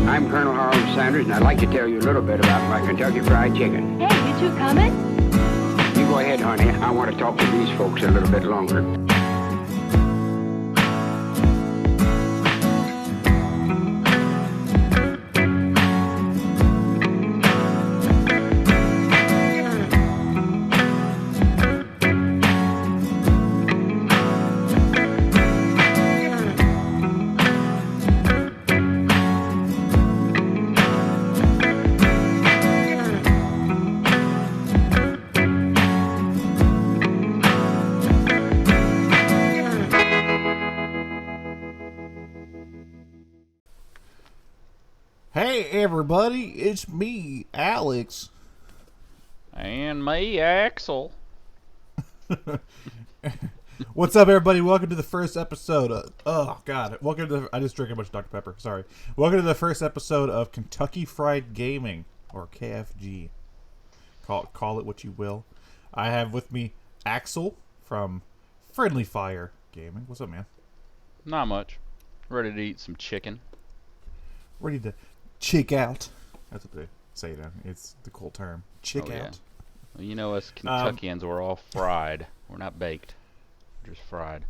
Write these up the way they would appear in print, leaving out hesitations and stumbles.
I'm Colonel Harold Sanders, and I'd like to tell you a little bit about my Kentucky Fried Chicken. Hey, you two coming? You go ahead, honey. I want to talk to these folks a little bit longer. Hey everybody, it's me, Alex. And me, Axel. What's up, everybody? Welcome to the first episode welcome to I just drank a bunch of Dr. Pepper, sorry. Welcome to the first episode of Kentucky Fried Gaming, or KFG. Call it what you will. I have with me Axel from Friendly Fire Gaming. What's up, man? Not much. Ready to eat some chicken. Ready to chick out. That's what they say now. It's the cool term. Chick out. Yeah. Well, you know us Kentuckians, we're all fried. We're not baked. We're just fried.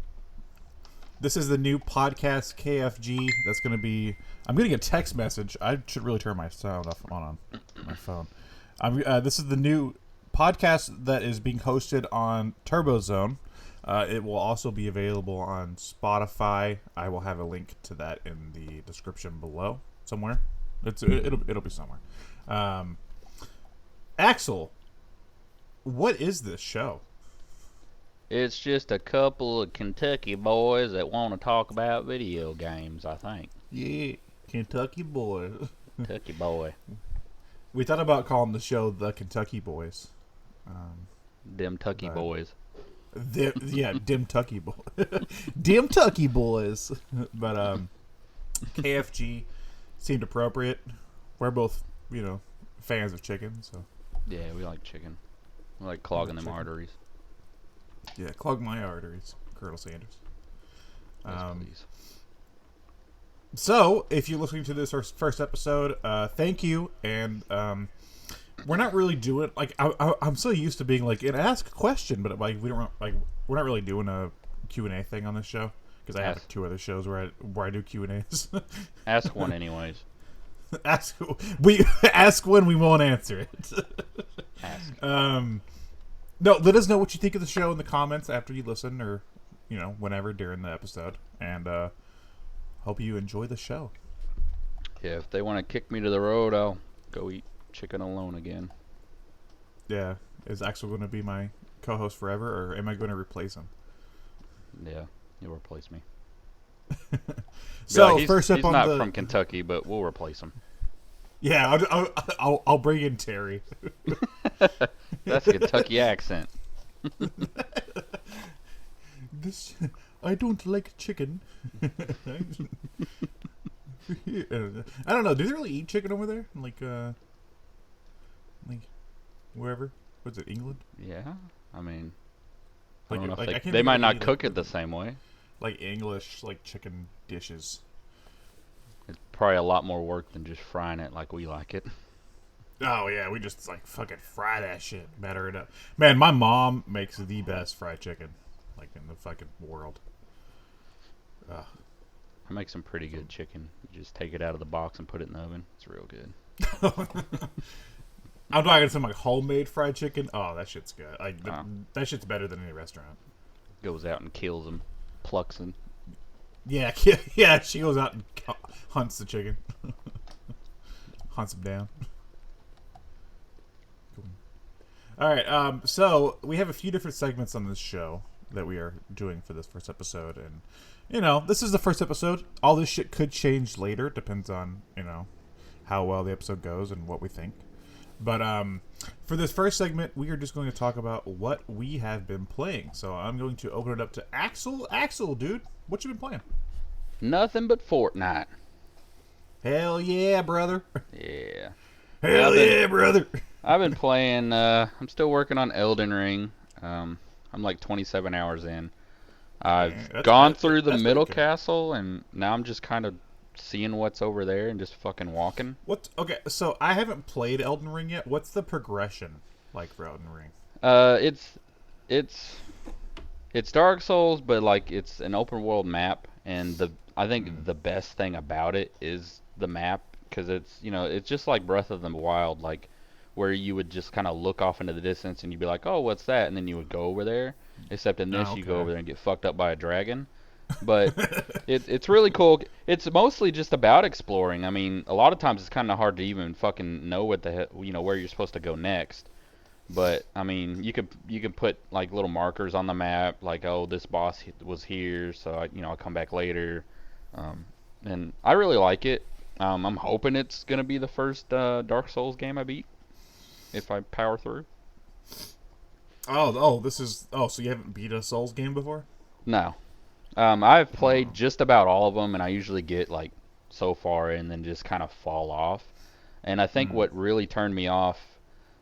This is the new podcast, KFG. That's going to be... I'm getting a text message. I should really turn my sound off on my phone. This is the new podcast that is being hosted on TurboZone. It will also be available on Spotify. I will have a link to that in the description below somewhere. It'll be somewhere. Axel, what is this show? It's just a couple of Kentucky boys that want to talk about video games, I think. Yeah, Kentucky boy. Kentucky boy. We thought about calling the show the Kentucky Boys. Them Tucky boys. Dim Tucky boy. Dim Tucky boys. But KFG seemed appropriate. We're both, fans of chicken, so. Yeah, we like chicken. We like clogging them arteries. Yeah, clog my arteries, Colonel Sanders. Please. So, if you're listening to this first episode, thank you. And we're not really doing I'm so used to being like ask a question, but we're not really doing a Q&A thing on this show because I have 2 other shows where I do Q&As. Ask one anyways. Ask when we won't answer it. Ask. No, let us know what you think of the show in the comments after you listen, or whenever during the episode, and hope you enjoy the show. Yeah, if they want to kick me to the road, I'll go eat chicken alone again. Yeah, is Axel going to be my co-host forever, or am I going to replace him? Yeah, you'll replace me. So he's not from Kentucky, but we'll replace him. Yeah, I'll bring in Terry. That's a Kentucky accent. I don't like chicken. I don't know. Do they really eat chicken over there? Like wherever? What's it? England? Yeah, I mean, I don't know if they might not cook it the same way. Like English, chicken dishes. It's probably a lot more work than just frying it like we like it. Oh yeah, we just fucking fry that shit, batter it up. Man, my mom makes the best fried chicken, in the fucking world. I make some pretty good chicken. You just take it out of the box and put it in the oven. It's real good. I'm talking some homemade fried chicken. Oh, that shit's good. That shit's better than any restaurant. Goes out and kills them, plucks them. Yeah, she goes out and hunts the chicken. Hunts them down. All right, so we have a few different segments on this show that we are doing for this first episode, and this is the first episode. All this shit could change later. It depends on how well the episode goes and what we think. But for this first segment, we are just going to talk about what we have been playing. So I'm going to open it up to Axel. Axel, dude, what you been playing? Nothing but Fortnite. Hell yeah, brother. Yeah. Hell yeah, brother. I've been playing, I'm still working on Elden Ring. I'm like 27 hours in. I've gone through the middle castle, and now I'm just kind of seeing what's over there and just fucking walking. Okay, so I haven't played Elden Ring yet. What's the progression like for Elden Ring? It's it's Dark Souls, but like it's an open world map, and I think the best thing about it is the map, because it's just like Breath of the Wild, like where you would just kind of look off into the distance and you'd be like, oh, what's that? And then you would go over there. Except in this, you go over there and get fucked up by a dragon. But it's really cool. It's mostly just about exploring. I mean, a lot of times it's kind of hard to even fucking know where you're supposed to go next. But I mean, you could put like little markers on the map, like, oh, this boss was here, so I'll come back later. And I really like it. I'm hoping it's gonna be the first Dark Souls game I beat if I power through. So you haven't beat a Souls game before? No. I've played just about all of them, and I usually get like so far and then just kind of fall off. And I think what really turned me off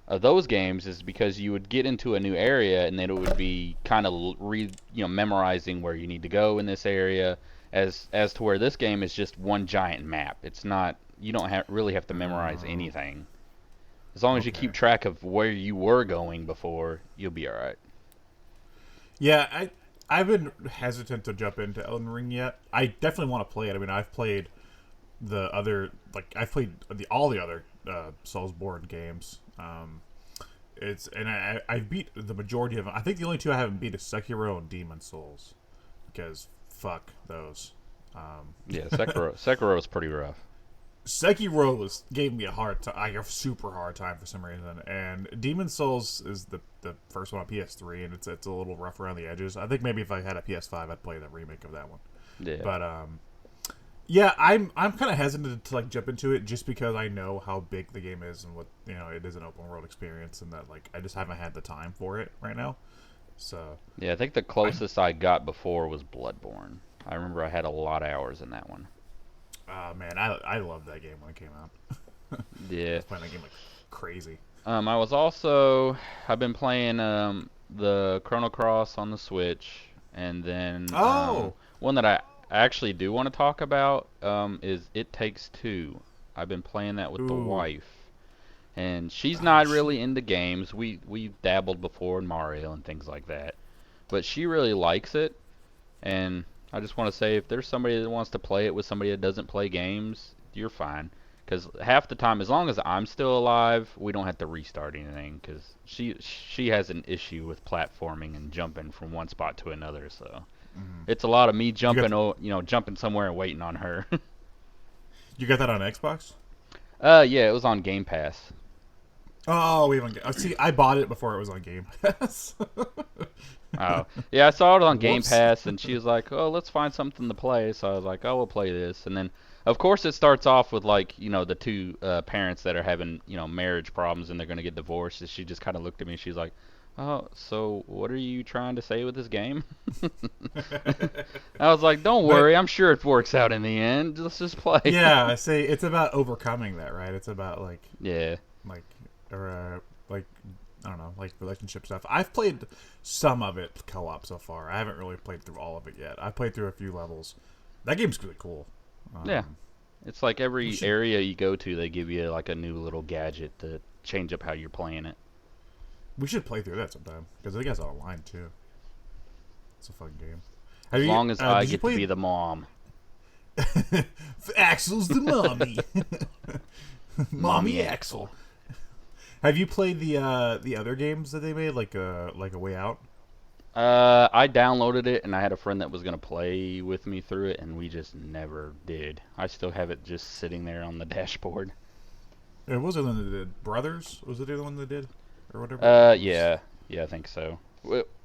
of those games is because you would get into a new area and then it would be kind of memorizing where you need to go in this area, as to where this game is just one giant map. It's not, you don't really have to memorize anything. As long as you keep track of where you were going before, you'll be all right. Yeah, I've been hesitant to jump into Elden Ring yet. I definitely want to play it. I mean, I've played all the other Soulsborne games. I beat the majority of them. I think the only two I haven't beat is Sekiro and Demon Souls, because fuck those. Yeah, Sekiro is pretty rough. Sekiro gave me a super hard time for some reason, and Demon Souls is the first one on PS3, and it's a little rough around the edges. I think maybe if I had a PS5, I'd play the remake of that one. Yeah. But yeah, I'm kind of hesitant to like jump into it just because I know how big the game is and what it is an open world experience, and that like I just haven't had the time for it right now. So yeah, I think the closest I got before was Bloodborne. I remember I had a lot of hours in that one. Man, I loved that game when it came out. Yeah. I was playing that game like crazy. I've been playing the Chrono Cross on the Switch, and then one that I actually do want to talk about is It Takes Two. I've been playing that with the wife, and she's not really into games. We dabbled before in Mario and things like that, but she really likes it, and I just want to say, if there's somebody that wants to play it with somebody that doesn't play games, you're fine. Because half the time, as long as I'm still alive, we don't have to restart anything. Because she has an issue with platforming and jumping from one spot to another. So it's a lot of me jumping somewhere and waiting on her. You got that on Xbox? Yeah, it was on Game Pass. Oh, we haven't. See, I bought it before it was on Game Pass. Oh, yeah, I saw it on Game Pass, and she was like, "Oh, let's find something to play." So I was like, "Oh, we'll play this." And then, of course, it starts off with like the two parents that are having marriage problems and they're gonna get divorced. And she just kind of looked at me. She's like, "Oh, so what are you trying to say with this game?" I was like, "Don't worry, I'm sure it works out in the end. Let's just play." Yeah, I say it's about overcoming that, right? It's about like I don't know, like relationship stuff. I've played some of it co-op so far. I haven't really played through all of it yet. I played through a few levels. That game's really cool. Yeah, it's like every area you go to, they give you like a new little gadget to change up how you're playing it. We should play through that sometime because I think it's online too. It's a fun game. As long as I get to be the mom. Axel's the mommy. Mommy Axel. Have you played the other games that they made, like a Way Out? I downloaded it, and I had a friend that was gonna play with me through it, and we just never did. I still have it just sitting there on the dashboard. It was the one that did Brothers. Was it the other one that did, or whatever? Yeah, I think so.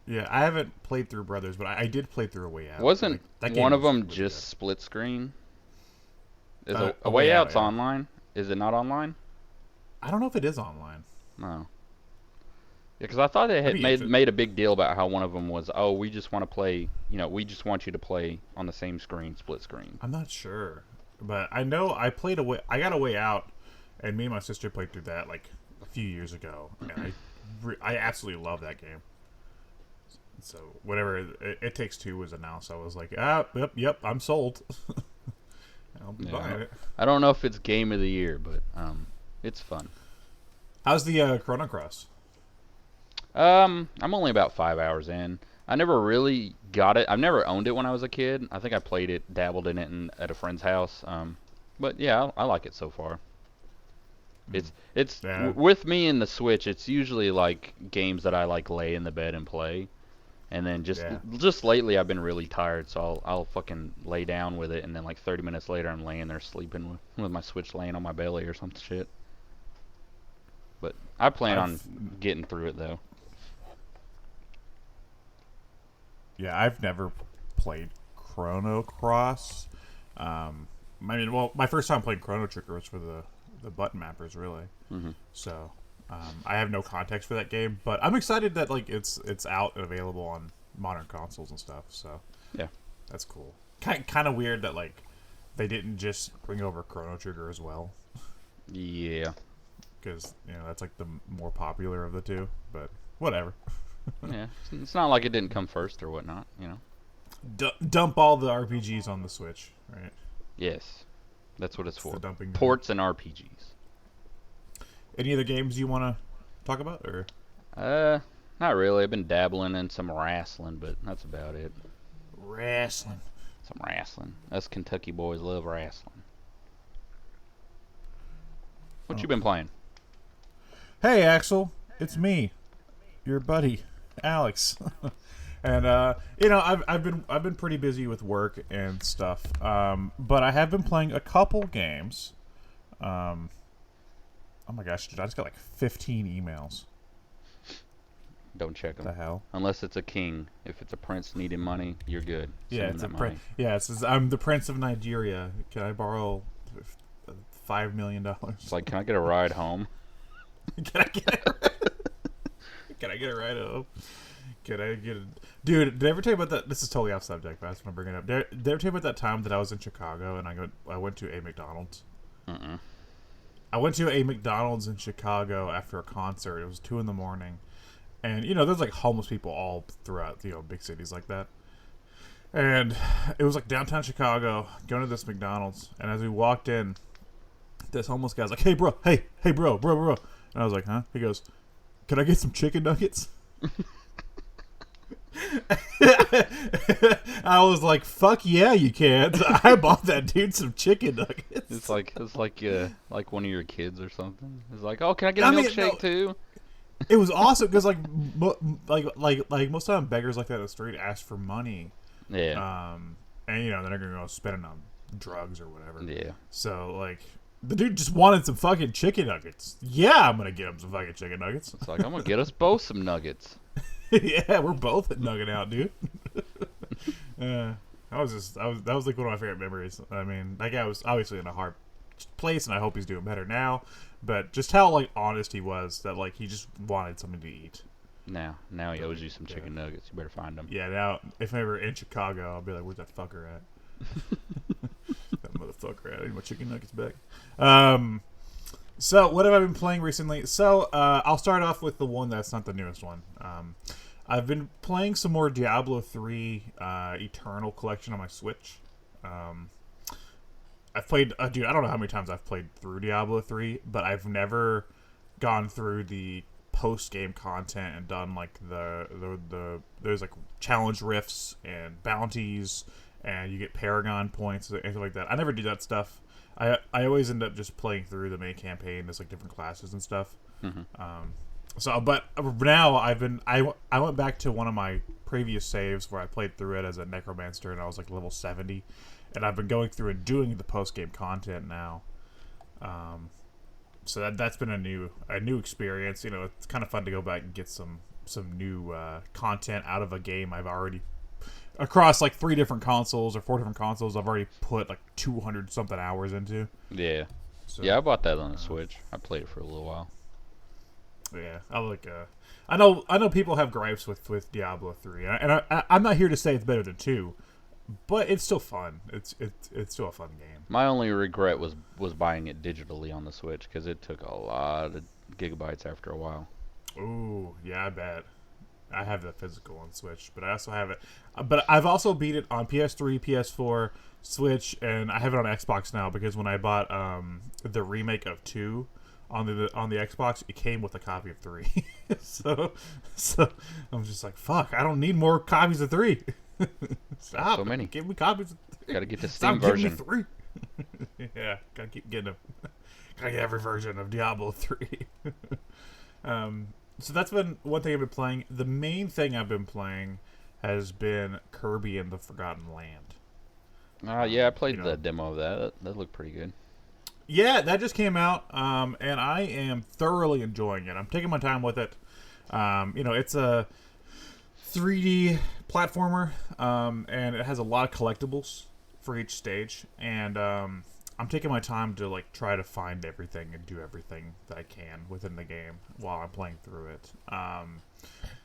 Yeah, I haven't played through Brothers, but I did play through A Way Out. Wasn't one of them just good. Split screen? Is A Way Out's online? Is it not online? I don't know if it is online. No. Yeah, because I thought they had made a big deal about how one of them was, oh, we just want to play, we just want you to play on the same screen, split screen. I'm not sure, but I know I got A Way Out, and me and my sister played through that like a few years ago, and I absolutely love that game. So whenever It Takes Two was announced, I was like, yep, I'm sold. I'll be Yeah, buying it. I don't know if it's game of the year, but it's fun. How's the Chrono Cross? I'm only about 5 hours in. I never really got it. I've never owned it when I was a kid. I think I played it, dabbled in it at a friend's house. But yeah, I like it so far. It's Yeah. with me in the Switch. It's usually like games that I like lay in the bed and play, and then just lately I've been really tired, so I'll fucking lay down with it, and then like 30 minutes later I'm laying there sleeping with my Switch laying on my belly or some shit. But I plan on getting through it though. Yeah, I've never played Chrono Cross. I mean, well, my first time playing Chrono Trigger was for the button mappers, really. Mm-hmm. So I have no context for that game, but I'm excited that like it's out and available on modern consoles and stuff. So Yeah, that's cool. Kind of weird that like they didn't just bring over Chrono Trigger as well, yeah, because that's like the more popular of the two. But whatever. yeah. It's not like it didn't come first or whatnot, you know. Dump all the RPGs on the Switch, right? Yes, that's what it's It's for. the dumping ground. Ports and RPGs. Any other games you want to talk about, or? Not really. I've been dabbling in some wrestling, but that's about it. Wrestling. Some wrestling. Us Kentucky boys love wrestling. What you been playing? Hey, Axel, it's me, your buddy, Alex. And I've been pretty busy with work and stuff. But I have been playing a couple games. Oh my gosh, dude, I just got like 15 emails. Don't check them. What the hell? Unless it's a king. If it's a prince needing money, you're good. Send Yeah, him it's a that prince. money. Yeah, it says I'm the Prince of Nigeria. Can I borrow $5 million? It's like, can I get a ride home? Can I get a ride home? Can I get a... Dude, did I ever tell you about that? This is totally off subject, but I just want to bring it up. Did I ever tell you about that time that I was in Chicago and I went to a McDonald's? Mm-mm. I went to a McDonald's in Chicago after a concert. It was 2 a.m. And, there's like homeless people all throughout, big cities like that. And it was like downtown Chicago, going to this McDonald's. And as we walked in, this homeless guy's like, hey, bro. And I was like, huh? He goes, can I get some chicken nuggets? I was like, fuck yeah, you can. So I bought that dude some chicken nuggets. It's like one of your kids or something. It's like, oh, can I get a milkshake too? It was awesome because like most time beggars like that in the street ask for money. Yeah. And they're gonna go spend it on drugs or whatever. Yeah. So like the dude just wanted some fucking chicken nuggets. Yeah, I'm gonna get him some fucking chicken nuggets. It's like, I'm gonna get us both some nuggets. Yeah, we're both nugging out, dude. That was like one of my favorite memories. I mean, that guy was obviously in a hard place, and I hope he's doing better now. But just how like honest he was, that like he just wanted something to eat. Now he owes you some chicken nuggets. You better find them. Yeah, now if I'm ever in Chicago, I'll be like, where's that fucker at? That motherfucker at? I need my chicken nuggets back. So what have I been playing recently? So I'll start off with the one that's not the newest one. I've been playing some more Diablo 3 Eternal Collection on my Switch. I've played, dude, I don't know how many times I've played through Diablo 3, but I've never gone through the post-game content and done like there's like challenge rifts and bounties, and you get Paragon points and anything like that. I never do that stuff. I always end up just playing through the main campaign. There's like different classes and stuff. Mm-hmm. But now I went back to one of my previous saves where I played through it as a necromancer and I was like level 70, and I've been going through and doing the post game content now. So that's been a new experience. It's kind of fun to go back and get some new content out of a game I've already across like 3 different consoles or 4 different consoles. I've already put like 200 something hours into. Yeah. So, yeah, I bought that on the Switch. I played it for a little while. Yeah, I know people have gripes with Diablo 3, and I'm not here to say it's better than 2, but it's still fun. It's still a fun game. My only regret was buying it digitally on the Switch because it took a lot of gigabytes after a while. Ooh, yeah, I bet. I have the physical on Switch, but I also have it. But I've also beat it on PS3, PS4, Switch, and I have it on Xbox now because when I bought the remake of 2 on the Xbox, it came with a copy of 3. so I'm just like, fuck, I don't need more copies of 3. Stop. So many. Give me copies of 3. Gotta get the Steam Stop version. Giving me 3. Yeah, gotta keep getting them. Gotta get every version of Diablo 3. So that's been one thing I've been playing. The main thing I've been playing has been Kirby and the Forgotten Land. Yeah, I played the demo of that. That looked pretty good. Yeah, that just came out, and I am thoroughly enjoying it. I'm taking my time with it. It's a 3D platformer, and it has a lot of collectibles for each stage. And I'm taking my time to try to find everything and do everything that I can within the game while I'm playing through it.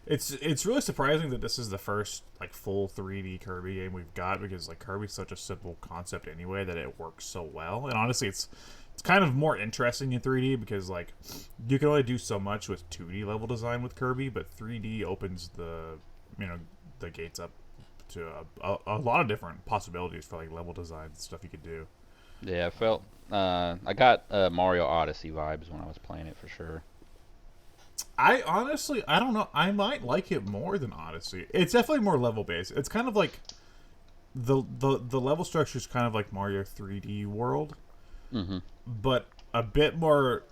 It's really surprising that this is the first full 3D Kirby game we've got, because Kirby's such a simple concept anyway that it works so well. And honestly, it's kind of more interesting in 3D because you can only do so much with 2D level design with Kirby, but 3D opens the gates up to a lot of different possibilities for level design and stuff you could do. Yeah, I got Mario Odyssey vibes when I was playing it for sure. I don't know. I might like it more than Odyssey. It's definitely more level based. It's kind of the level structure is kind of like Mario 3D World, but a bit more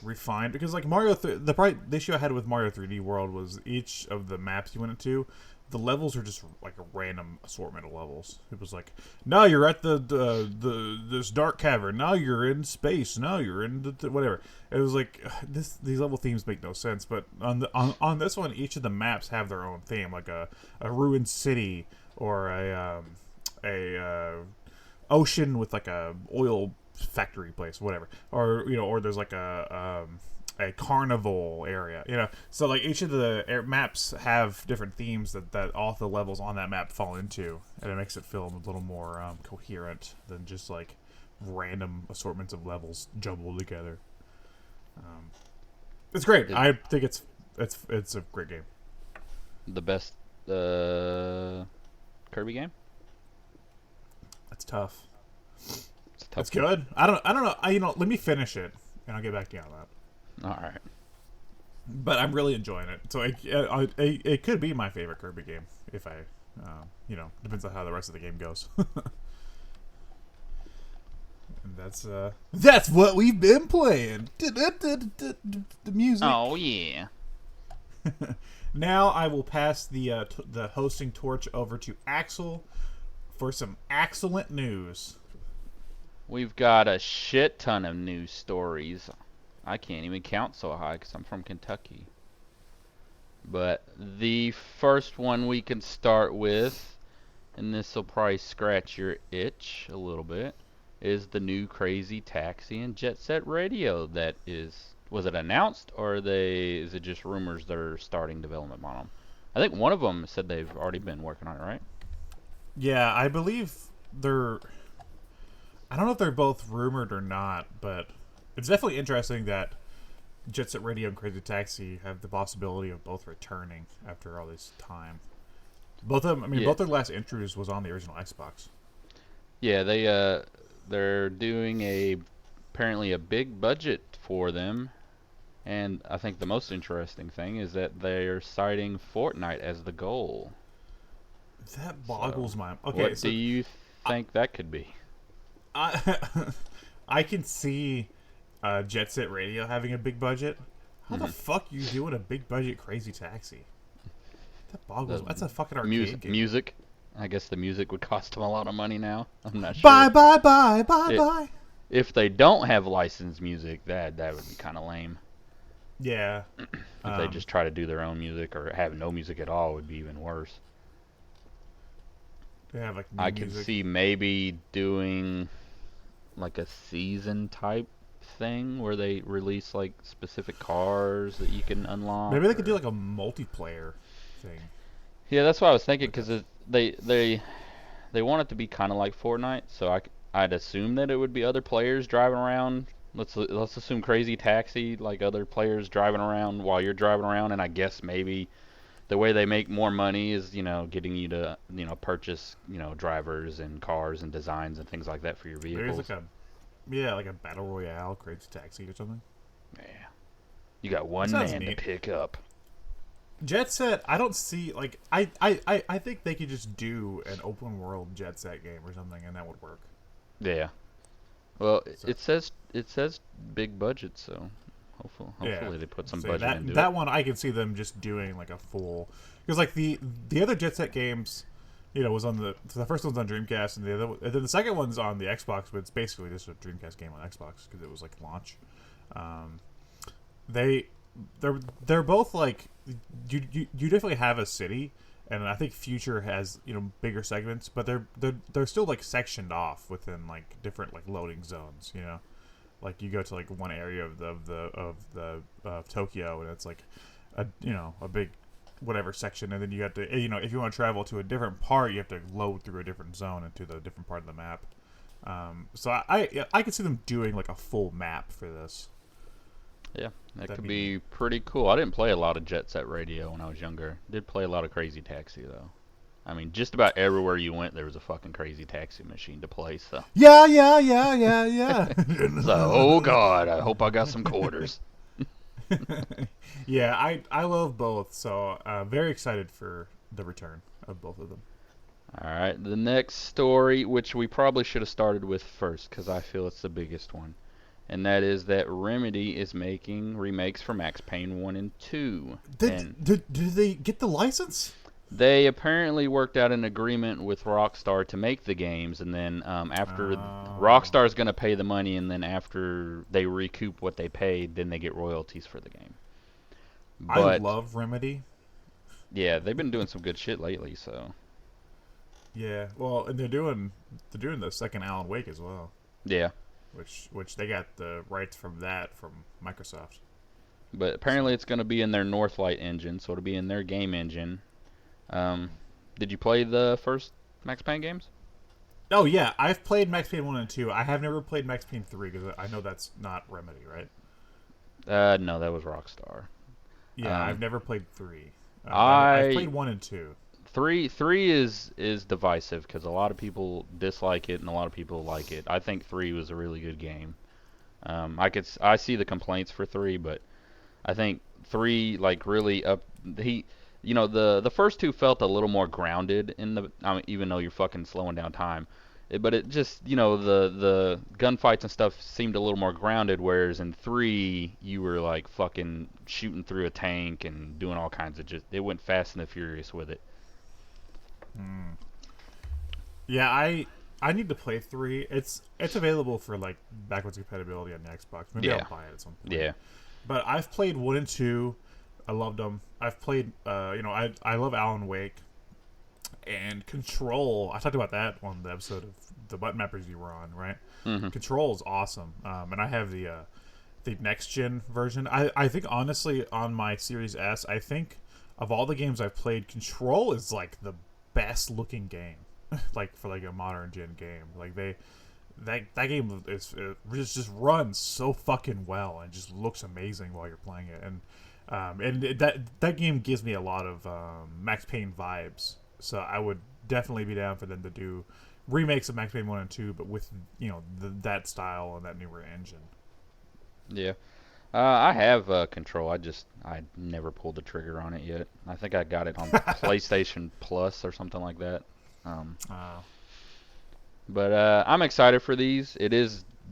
refined. Because the issue I had with Mario 3D World was each of the maps you went into, the levels are just a random assortment of levels. It was now you're at this dark cavern. Now you're in space. Now you're in whatever. It was these level themes make no sense. But on this one, each of the maps have their own theme, a ruined city or a ocean with a oil factory place, whatever. Or there's a carnival area, so each of the maps have different themes that all the levels on that map fall into, and it makes it feel a little more coherent than just random assortments of levels jumbled together. It's great. I think it's a great game. The best Kirby game? That's tough. It's good. I don't know. Let me finish it and I'll get back to you on that. All right. But I'm really enjoying it. So it could be my favorite Kirby game if I, depends on how the rest of the game goes. And that's what we've been playing. The music. Oh yeah. Now I will pass the hosting torch over to Axel for some excellent news. We've got a shit ton of news stories. I can't even count so high because I'm from Kentucky. But the first one we can start with, and this will probably scratch your itch a little bit, is the new Crazy Taxi and Jet Set Radio that was it announced, or is it just rumors they're starting development on them? I think one of them said they've already been working on it, right? Yeah, I believe I don't know if they're both rumored or not, but it's definitely interesting that Jet Set Radio and Crazy Taxi have the possibility of both returning after all this time. Both of them, both their last entries was on the original Xbox. Yeah, they're doing apparently a big budget for them, and I think the most interesting thing is that they're citing Fortnite as the goal. That boggles my. Okay, what do you think that could be? I can see Jet Set Radio having a big budget. How the fuck you doing a big budget Crazy Taxi? That boggles. That's a fucking arcade game. Music. I guess the music would cost them a lot of money now. I'm not sure. Bye. If they don't have licensed music, that would be kind of lame. Yeah. If they just try to do their own music or have no music at all, it would be even worse. They have I could see maybe doing a season type thing where they release specific cars that you can unlock. Maybe they could do a multiplayer thing. Yeah, that's what I was thinking, because they want it to be kind of like Fortnite, so I'd assume that it would be other players driving around. Let's assume Crazy Taxi, other players driving around while you're driving around, and I guess maybe the way they make more money is, getting you to, purchase, drivers and cars and designs and things like that for your vehicles. Maybe like a battle royale, Crazy Taxi or something. Yeah. You got one man to pick up. Jet Set, I don't see, like, I think they could just do an open world Jet Set game or something, and that would work. Yeah. Well, so. it says big budget, so hopefully they put some budget into it. That one I can see them just doing like a full, because like the other Jet Set games, was on the first one's on Dreamcast, and then the second one's on the Xbox, but it's basically just a Dreamcast game on Xbox because it was like launch. They're both like you definitely have a city, and I think Future has bigger segments, but they're still like sectioned off within like different like loading zones. Like you go to like one area of Tokyo, and it's like a big whatever section, and then you have to if you want to travel to a different part, you have to load through a different zone into the different part of the map. So I could see them doing like a full map for this. Yeah, that could be pretty cool. I didn't play a lot of Jet Set Radio when I was younger. Did play a lot of Crazy Taxi though. I mean, just about everywhere you went, there was a fucking Crazy Taxi machine to play. So yeah. So, oh god, I hope I got some quarters. Yeah, I love both, so very excited for the return of both of them. All right, the next story, which we probably should have started with first, because I feel it's the biggest one. And that is that Remedy is making remakes for Max Payne 1 and 2. Did they get the license? They apparently worked out an agreement with Rockstar to make the games, and then after Rockstar is going to pay the money, and then after they recoup what they paid, then they get royalties for the game. But, I love Remedy. Yeah, they've been doing some good shit lately, so. Yeah, well, and they're doing the second Alan Wake as well. Yeah. Which they got the rights from Microsoft. But apparently it's going to be in their Northlight engine, so it'll be in their game engine. Did you play the first Max Payne games? Oh yeah, I've played Max Payne 1 and 2. I have never played Max Payne 3 because I know that's not Remedy, right? No, that was Rockstar. Yeah, I've never played 3. I've played 1 and 2. Three is divisive because a lot of people dislike it and a lot of people like it. I think 3 was a really good game. I see the complaints for 3, but I think 3 like really the first 2 felt a little more grounded even though you're fucking slowing down time. But it just the gunfights and stuff seemed a little more grounded, whereas in 3 you were like fucking shooting through a tank and doing all kinds of it went fast and the furious with it. Yeah, I need to play 3. It's available for like backwards compatibility on the Xbox. Maybe I'll buy it at some point. Yeah. But I've played 1 and 2. I loved them. I've played I love Alan Wake and Control. I talked about that on the episode of the Button Mappers you were on, right? Mm-hmm. Control is awesome. And I have the next gen version. I think honestly on my Series S, I think of all the games I've played, Control is like the best looking game, like for like a modern gen game. Like that game just runs so fucking well and just looks amazing while you're playing it. And that game gives me a lot of Max Payne vibes. So I would definitely be down for them to do remakes of Max Payne 1 and 2, but with that style and that newer engine. Yeah. I have Control. I never pulled the trigger on it yet. I think I got it on PlayStation Plus or something like that. But I'm excited for these.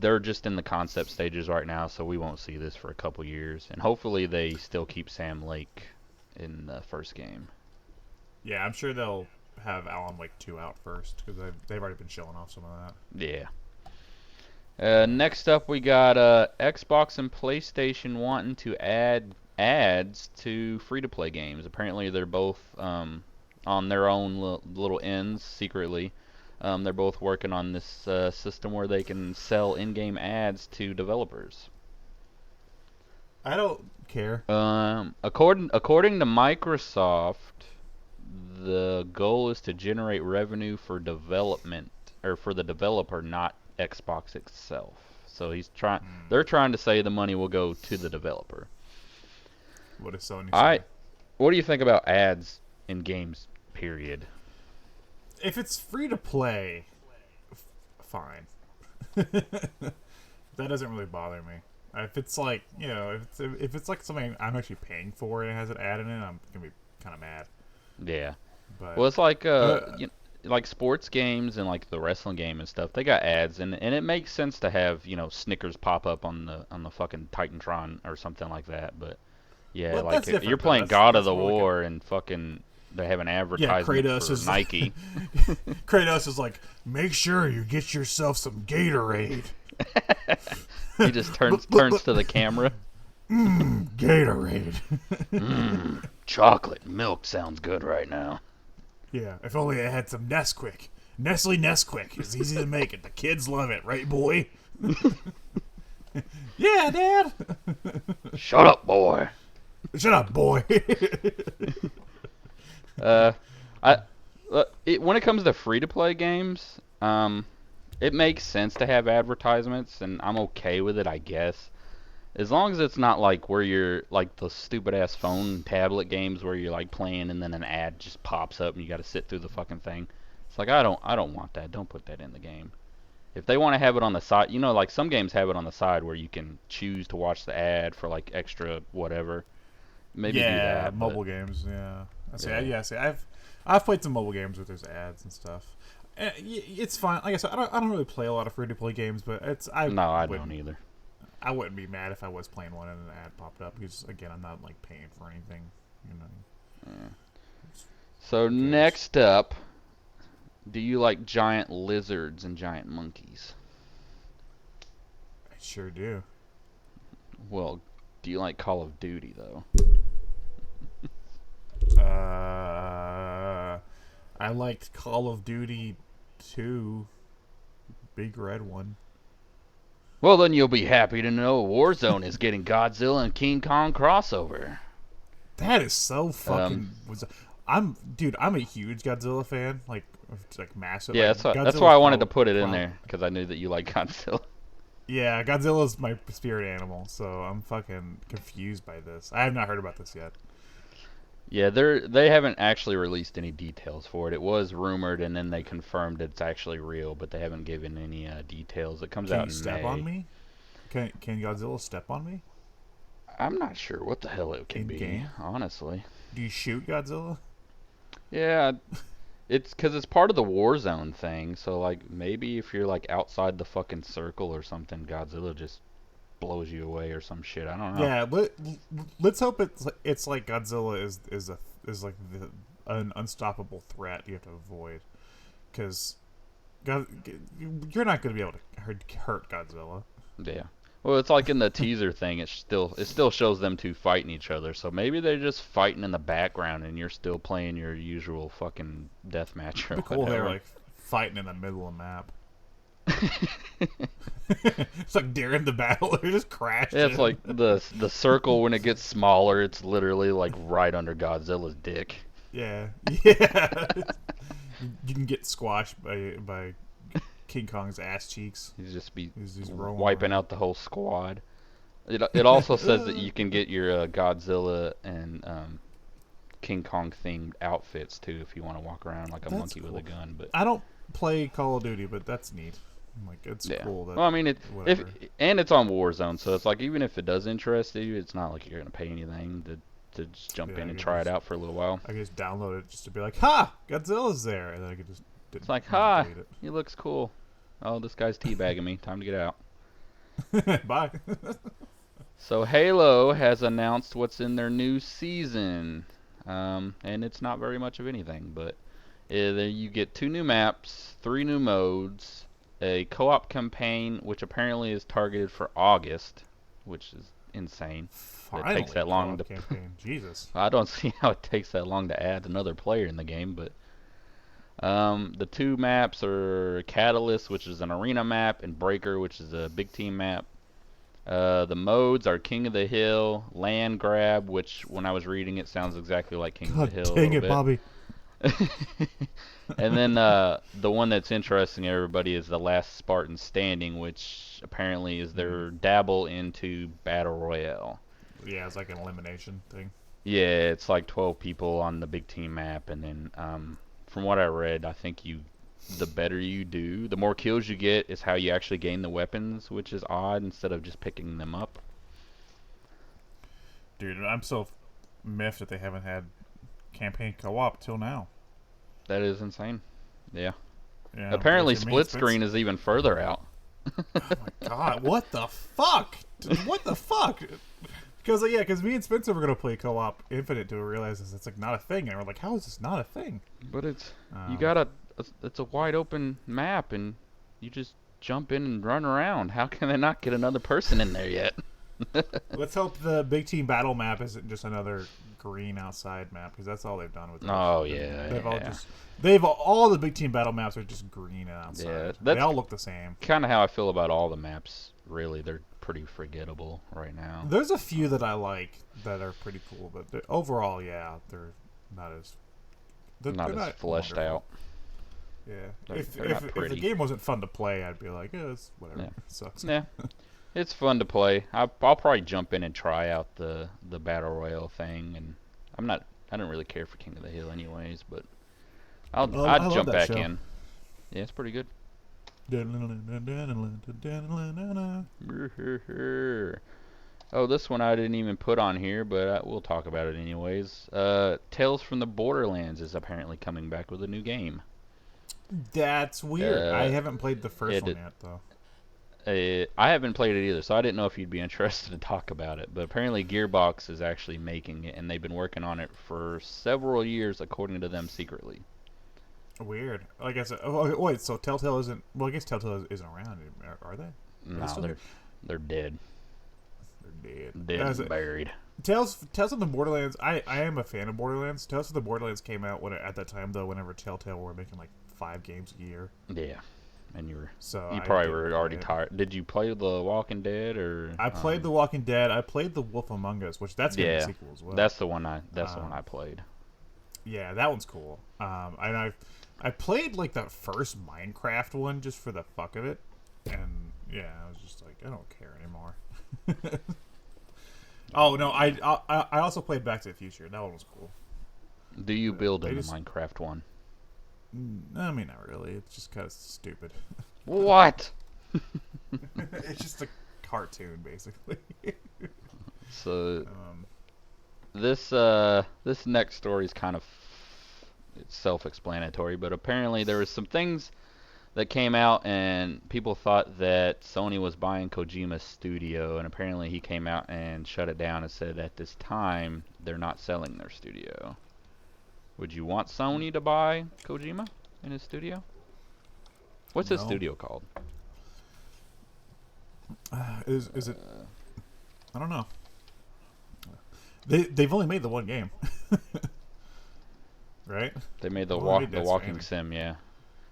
They're just in the concept stages right now, so we won't see this for a couple years. And hopefully they still keep Sam Lake in the first game. Yeah, I'm sure they'll have Alan Wake 2 out first because they've already been showing off some of that. Yeah. Next up, we got Xbox and PlayStation wanting to add ads to free-to-play games. Apparently, they're both on their own little ends secretly. They're both working on this system where they can sell in-game ads to developers. I don't care. According to Microsoft, the goal is to generate revenue for development or for the developer, not Xbox itself. So they're trying to say the money will go to the developer. What does Sony say? What do you think about ads in games? Period. If it's free to play, fine. That doesn't really bother me. If it's like, if it's like something I'm actually paying for and it has an ad in it, I'm gonna be kind of mad. Yeah. But Well, it's like like sports games and like the wrestling game and stuff. They got ads, and it makes sense to have Snickers pop up on the fucking Titantron or something like that. But yeah, well, like that's if you're different, though. playing God of That's the more like War and fucking they have an yeah, advertisement Kratos for is Nike. Kratos is like, make sure you get yourself some Gatorade. He just turns to the camera. Gatorade. Chocolate milk sounds good right now. Yeah, if only I had some Nesquik. Nestle Nesquik is easy to make it. The kids love it, right, boy? Yeah, Dad. Shut up, boy. Shut up, boy. When it comes to free-to-play games, it makes sense to have advertisements, and I'm okay with it, I guess. As long as it's not like where you're like the stupid-ass phone tablet games where you're like playing and then an ad just pops up and you got to sit through the fucking thing. It's like I don't want that. Don't put that in the game. If they want to have it on the side, like some games have it on the side where you can choose to watch the ad for like extra whatever. Maybe do that. Mobile games. Yeah. Yeah. See, I've played some mobile games where there's ads and stuff. It's fine. Like I said, I don't really play a lot of free to play games, but I don't either. I wouldn't be mad if I was playing one and an ad popped up because again, I'm not like paying for anything. So next up, do you like giant lizards and giant monkeys? I sure do. Well, do you like Call of Duty though? I liked Call of Duty 2, Big Red one. Well, then you'll be happy to know Warzone is getting Godzilla and King Kong crossover. That is so fucking. I'm a huge Godzilla fan, like massive. Yeah, like, that's why I wanted to put it in there because I knew that you like Godzilla. Yeah, Godzilla's my spirit animal, so I'm fucking confused by this. I have not heard about this yet. Yeah, they haven't actually released any details for it. It was rumored, and then they confirmed it's actually real, but they haven't given any details. It comes out in May. Can you step on me? Can Godzilla step on me? I'm not sure what the hell it can be, honestly. Do you shoot Godzilla? Yeah, it's because it's part of the Warzone thing. So like maybe if you're like outside the fucking circle or something, Godzilla just blows you away or some shit. I don't know. Yeah, let's hope it's like Godzilla is like an unstoppable threat you have to avoid, because you're not going to be able to hurt Godzilla. Yeah. Well, it's like in the teaser thing. It still shows them two fighting each other. So maybe they're just fighting in the background, and you're still playing your usual fucking deathmatch or cool. whatever. They're like fighting in the middle of the map. It's like during the battle, they're just crashing. Yeah, it's like the circle when it gets smaller. It's literally like right under Godzilla's dick. Yeah. You can get squashed by King Kong's ass cheeks. He's rolling wiping around. out the whole squad. It also says that you can get your Godzilla and King Kong themed outfits too if you want to walk around like a monkey with a gun. But I don't play Call of Duty, but that's neat. Like it's cool. That, well, I mean, it's on Warzone, so it's like even if it does interest you, it's not like you're gonna pay anything to just jump in and try it out for a little while. I can just download it just to be like, "Ha, Godzilla's there," and then I could just. It's like, "Ha, he looks cool." Oh, this guy's teabagging me. Time to get out. Bye. So Halo has announced what's in their new season, and it's not very much of anything, but you get 2 new maps, 3 new modes, a co-op campaign, which apparently is targeted for August, which is insane. Finally, it takes that long to campaign. Jesus. I don't see how it takes that long to add another player in the game, but the 2 maps are Catalyst, which is an arena map, and Breaker, which is a big team map. The modes are King of the Hill, Land Grab, which when I was reading it sounds exactly like King of the Hill. Dang it, Bobby. And then the one that's interesting to everybody is the Last Spartan Standing, which apparently is their dabble into Battle Royale. Yeah, it's like an elimination thing. Yeah, it's like 12 people on the big team map, and then from what I read, I think the better you do, the more kills you get is how you actually gain the weapons, which is odd instead of just picking them up. Dude, I'm so miffed that they haven't had campaign co-op till now. That is insane. Yeah. Yeah, Apparently, because split screen is even further out. Oh my god, what the fuck? What the fuck? Because me and Spencer were gonna play co-op Infinite to realize it's like not a thing, and we're like, how is this not a thing? But it's it's a wide open map, and you just jump in and run around. How can they not get another person in there yet? Let's hope the big team battle map isn't just another green outside map, because that's all they've done with it. Oh yeah, all the big team battle maps are just green and outside. Yeah, they all look the same. Kind of how I feel about all the maps. Really, they're pretty forgettable right now. There's a few that I like that are pretty cool, but overall, yeah, they're not as not fleshed out. Yeah, They're if not the game wasn't fun to play, I'd be like, yeah, it's whatever. Yeah. It sucks. Yeah, it's fun to play. I'll probably jump in and try out the battle royale thing, and I don't really care for King of the Hill anyways, but I'd jump back in. Yeah, it's pretty good. Oh, this one I didn't even put on here, but we'll talk about it anyways. Tales from the Borderlands is apparently coming back with a new game. That's weird. I haven't played the first one yet, though. I haven't played it either, so I didn't know if you'd be interested to talk about it. But apparently Gearbox is actually making it, and they've been working on it for several years, according to them, secretly. Weird. Like I said, oh, wait, so Telltale isn't... Well, I guess Telltale isn't around, are they? No, they're dead. They're dead. Dead and buried. Tales of the Borderlands, I am a fan of Borderlands. Tales of the Borderlands came out at that time, though, whenever Telltale were making like 5 games a year. Yeah. And you I probably were already tired. Did you play The Walking Dead or? I played The Walking Dead. I played The Wolf Among Us, which that's getting a sequel as well. That's the one I played. Yeah, that one's cool. And I played like that first Minecraft one just for the fuck of it, and yeah, I was just like, I don't care anymore. Oh no, I also played Back to the Future. That one was cool. Do you build in the Minecraft one? I mean, not really. It's just kind of stupid. What? It's just a cartoon, basically. So, this next story is kind of self-explanatory, but apparently there was some things that came out, and people thought that Sony was buying Kojima's studio, and apparently he came out and shut it down and said at this time they're not selling their studio. Would you want Sony to buy Kojima in his studio? What's his studio called? Is it? I don't know. They've only made the one game, right? They made the walking sim, yeah.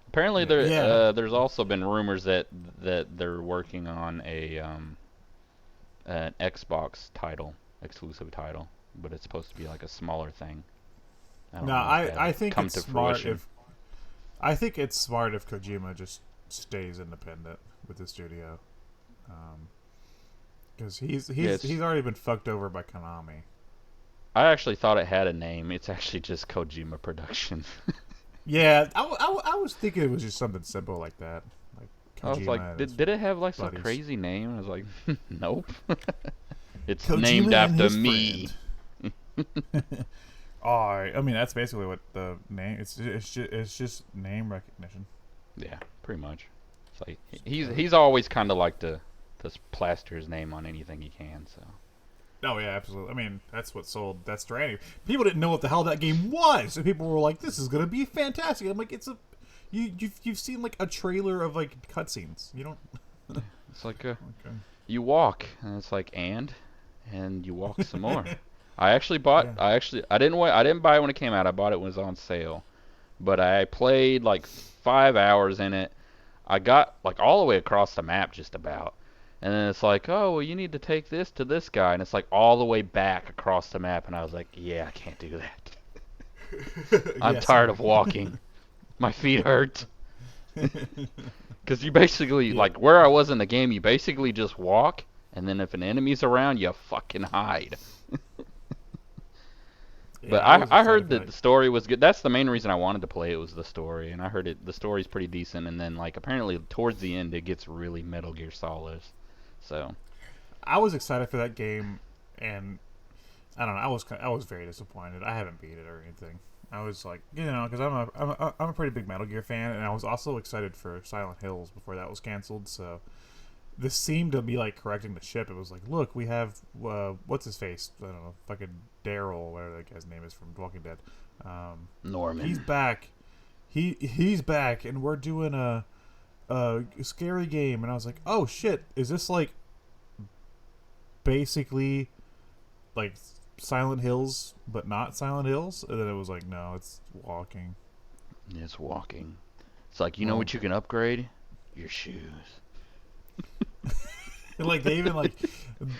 Apparently there's also been rumors that they're working on an Xbox exclusive title, but it's supposed to be like a smaller thing. I think it's smart I think it's smart if Kojima just stays independent with the studio, because he's already been fucked over by Konami. I actually thought it had a name. It's actually just Kojima Productions. Yeah, I was thinking it was just something simple like that. Like Kojima, I was like, did it have like some crazy name? I was like, nope. It's Kojima named after me. I mean, that's basically what the name. It's just name recognition. Yeah, pretty much. It's like he's always kind of like to plaster his name on anything he can. So. Oh yeah, absolutely. I mean, that's what sold Death Stranding. People didn't know what the hell that game was, and people were like, "This is gonna be fantastic." I'm like, "It's a you've seen like a trailer of like cutscenes. You don't." It's like you walk, and it's like and you walk some more. I actually bought. Yeah. I didn't buy it when it came out. I bought it when it was on sale, but I played like 5 hours in it. I got like all the way across the map just about. And then it's like, oh, well, you need to take this to this guy. And it's like all the way back across the map. And I was like, yeah, I can't do that. I'm tired of walking. My feet hurt. Because you basically, like where I was in the game, you basically just walk. And then if an enemy's around, you fucking hide. But I heard that the story was good. That's the main reason I wanted to play it, was the story, and I heard the story's pretty decent. And then like apparently towards the end it gets really Metal Gear Solid. So I was excited for that game, and I don't know. I was very disappointed. I haven't beat it or anything. I was like, because I'm a pretty big Metal Gear fan, and I was also excited for Silent Hills before that was canceled. So this seemed to be like correcting the ship. It was like, look, we have what's his face? I don't know, fucking Daryl, whatever that guy's name is from Walking Dead. Norman. He's back. He's back, and we're doing a scary game. And I was like, oh shit, is this like basically like Silent Hills, but not Silent Hills? And then it was like, no, it's walking. It's walking. It's like, you know what you can upgrade? Your shoes. And like they even like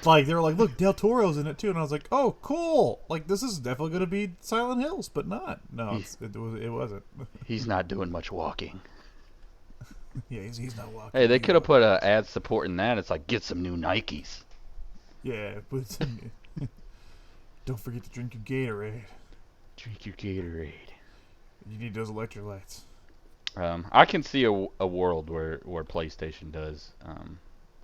they were like, look, Del Toro's in it too, and I was like, oh cool, like this is definitely gonna be Silent Hills, but not. No, it wasn't. He's not doing much walking. Yeah, he's not walking. Hey, they could have put an ad supporting that. It's like, get some new Nikes. Yeah, but don't forget to drink your Gatorade. Drink your Gatorade. You need those electrolytes. I can see a world where PlayStation does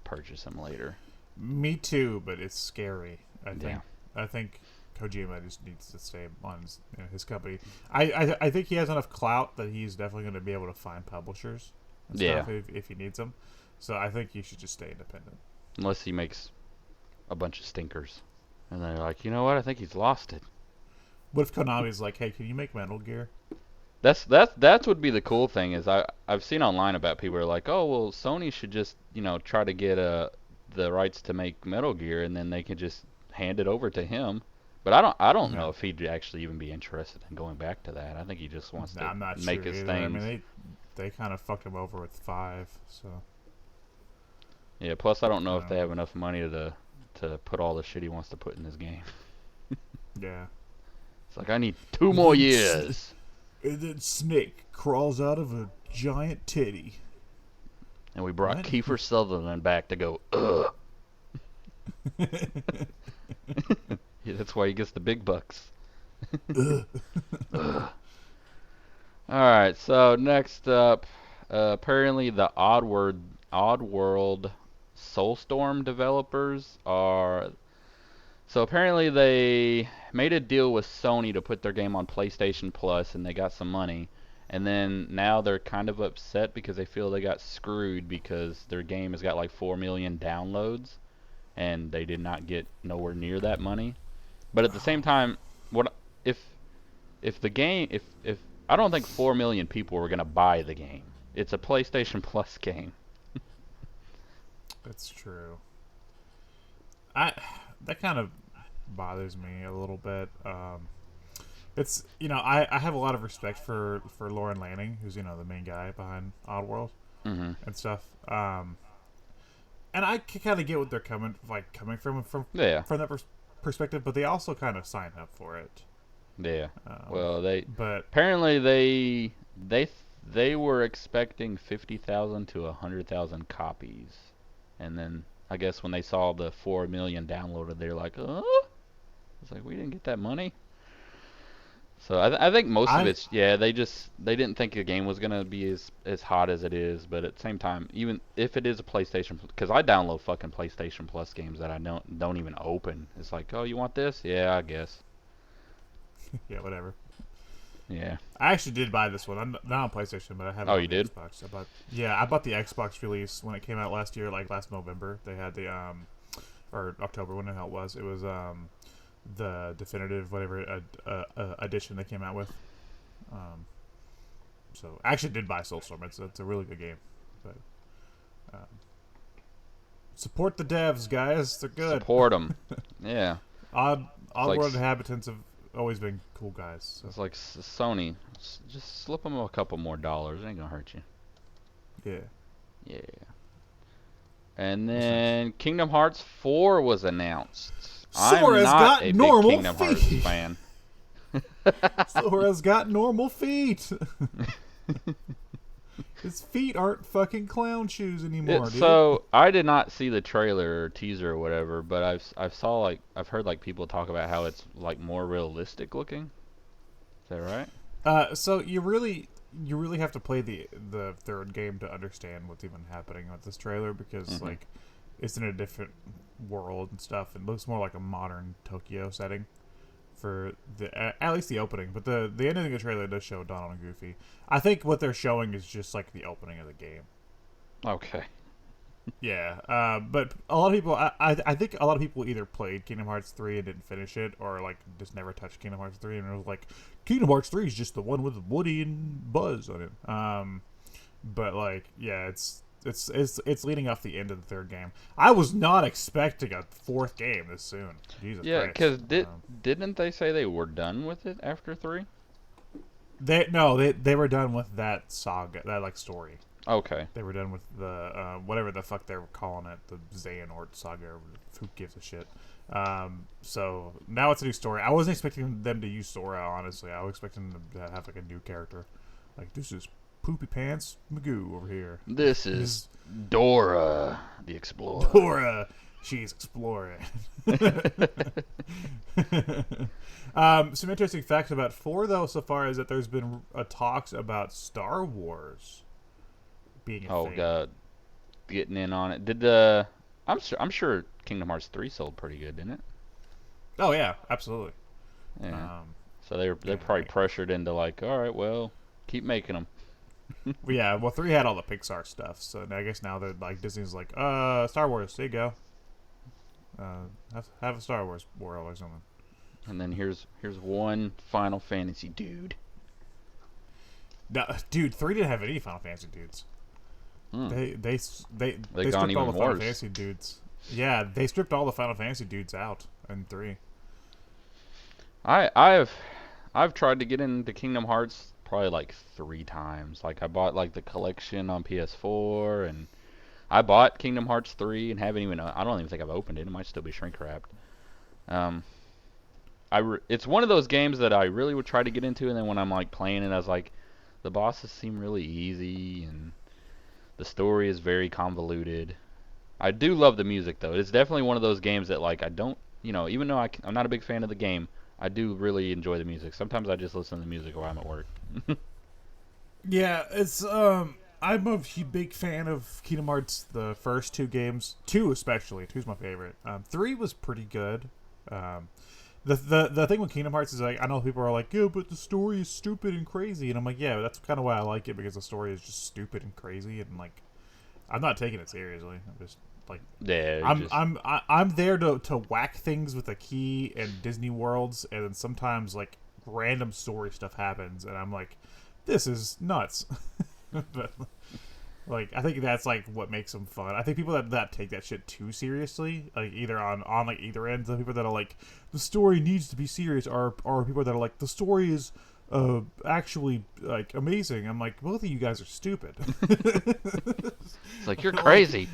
purchase them later. Me too, but it's scary. I think. Yeah. I think Kojima just needs to stay on his company. I think he has enough clout that he's definitely going to be able to find publishers and stuff if he needs them. So I think he should just stay independent. Unless he makes a bunch of stinkers. And they're like, you know what? I think he's lost it. What if Konami's like, hey, can you make Metal Gear? That's would be the cool thing is I've seen online about people who are like, oh well, Sony should just try to get the rights to make Metal Gear, and then they can just hand it over to him. But I don't know if he'd actually even be interested in going back to that. I think he just wants to make his things. I mean, they kind of fucked him over with 5, so. Yeah. Plus, I don't know if they have enough money to put all the shit he wants to put in this game. Yeah. It's like, I need 2 more years. And then Snake crawls out of a giant titty. And we brought Kiefer Sutherland back to go, ugh. Yeah, that's why he gets the big bucks. Ugh. Alright, so next up, apparently the Oddworld Soulstorm developers are... So apparently they made a deal with Sony to put their game on PlayStation Plus, and they got some money. And then now they're kind of upset because they feel they got screwed because their game has got like 4 million downloads, and they did not get nowhere near that money. But at the same time, if I don't think 4 million people were gonna buy the game. It's a PlayStation Plus game. That's true. That kind of bothers me a little bit. It's I have a lot of respect for Lauren Lanning, who's the main guy behind Oddworld and stuff. And I can kind of get what they're coming from that perspective, but they also kind of sign up for it. Yeah. Well, but apparently they were expecting 50,000 to 100,000 copies, and then I guess when they saw the 4 million downloaded, they're like, it's like, we didn't get that money. So I think most of it's they didn't think the game was gonna be as hot as it is, but at the same time, even if it is a PlayStation, because I download fucking PlayStation Plus games that I don't even open. It's like, oh, you want this? Yeah, I guess. Yeah, whatever. Yeah. I actually did buy this one. I'm not on PlayStation, but I have it on you the did? Xbox. I bought the Xbox release when it came out last year, like last November. They had the or October, when the hell it was. It was the definitive whatever edition they came out with. So I actually did buy Soulstorm. It's a really good game. But support the devs, guys. They're good. Support them. Yeah. Oddworld inhabitants have always been cool guys. So. It's like Sony. Just slip them a couple more dollars. It ain't gonna hurt you. Yeah. Yeah. And then Kingdom Hearts 4 was announced. Sora's got a normal big Kingdom Hearts fan. Sora's got normal feet. His feet aren't fucking clown shoes anymore, dude. So I did not see the trailer or teaser or whatever, but I've heard like people talk about how it's like more realistic looking. Is that right? So you really have to play the third game to understand what's even happening with this trailer because like it's in a different world and stuff. It looks more like a modern Tokyo setting for at least the opening. But the ending of the trailer does show Donald and Goofy. I think what they're showing is just like the opening of the game. Okay. Yeah, but a lot of people, I think a lot of people either played Kingdom Hearts 3 and didn't finish it, or like just never touched Kingdom Hearts 3 and it was like, Kingdom Hearts 3 is just the one with Woody and Buzz on it. But like, yeah, it's leading off the end of the third game. I was not expecting a fourth game this soon. Jesus Yeah, Christ. because didn't they say they were done with it after 3? They were done with that saga, that like story. Okay. They were done with the whatever the fuck they were calling it, the Xehanort saga. Or who gives a shit? So now it's a new story. I wasn't expecting them to use Sora. Honestly, I was expecting them to have like a new character. Like this is Poopy Pants Magoo over here. This is Dora the Explorer. Dora, she's exploring. Some interesting facts about 4 though so far is that there's been talks about Star Wars being a thing. God, getting in on it. I'm sure Kingdom Hearts 3 sold pretty good, didn't it? Oh yeah, absolutely. Yeah. So they're probably pressured into like, all right, well, keep making them. Yeah, well, 3 had all the Pixar stuff, so I guess now they're like Disney's like, Star Wars, there you go. Have a Star Wars world or something. And then here's one Final Fantasy dude. No, dude, 3 didn't have any Final Fantasy dudes. They stripped all the Final Fantasy dudes. Yeah, they stripped all the Final Fantasy dudes out in 3. I've tried to get into Kingdom Hearts probably like 3 times. Like I bought like the collection on PS4, and I bought Kingdom Hearts 3 and I don't even think I've opened it. It might still be shrink wrapped. It's one of those games that I really would try to get into, and then when I'm like playing it, I was like, the bosses seem really easy and the story is very convoluted. I do love the music though. It's definitely one of those games that like I don't, even though I'm not a big fan of the game, I do really enjoy the music. Sometimes I just listen to the music while I'm at work. Yeah, it's I'm a big fan of Kingdom Hearts, the first 2 games. 2 especially. 2's my favorite. 3 was pretty good. The thing with Kingdom Hearts is like I know people are like, yeah, but the story is stupid and crazy, and I'm like, yeah, that's kind of why I like it, because the story is just stupid and crazy, and like I'm not taking it seriously. I'm just like, yeah, I'm there to whack things with a key in Disney worlds, and then sometimes like random story stuff happens, and I'm like, this is nuts. But like I think that's like what makes them fun. I think people that take that shit too seriously, like either on like either end, the people that are like the story needs to be serious, are people that are like the story is actually like amazing. I'm like, both of you guys are stupid. It's like you're crazy.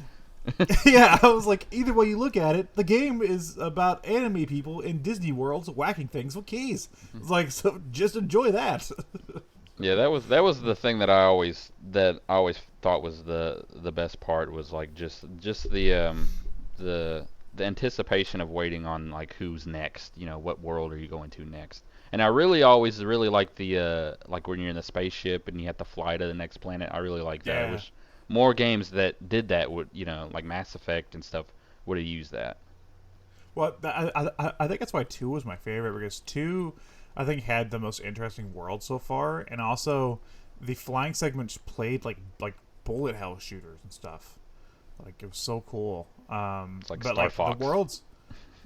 Yeah, I was like, either way you look at it, the game is about anime people in Disney worlds whacking things with keys. It's like, so just enjoy that. Yeah, that was the thing that I always thought was the best part, was like just the anticipation of waiting on like who's next, what world are you going to next. And I always really like the like when you're in the spaceship and you have to fly to the next planet. I really like that. Yeah. I wish more games that did that would, like Mass Effect and stuff, would have used that. Well, I think that's why 2 was my favorite, because 2 I think had the most interesting world so far, and also the flying segments played like bullet hell shooters and stuff. Like it was so cool. It's like but Star like Fox. the worlds,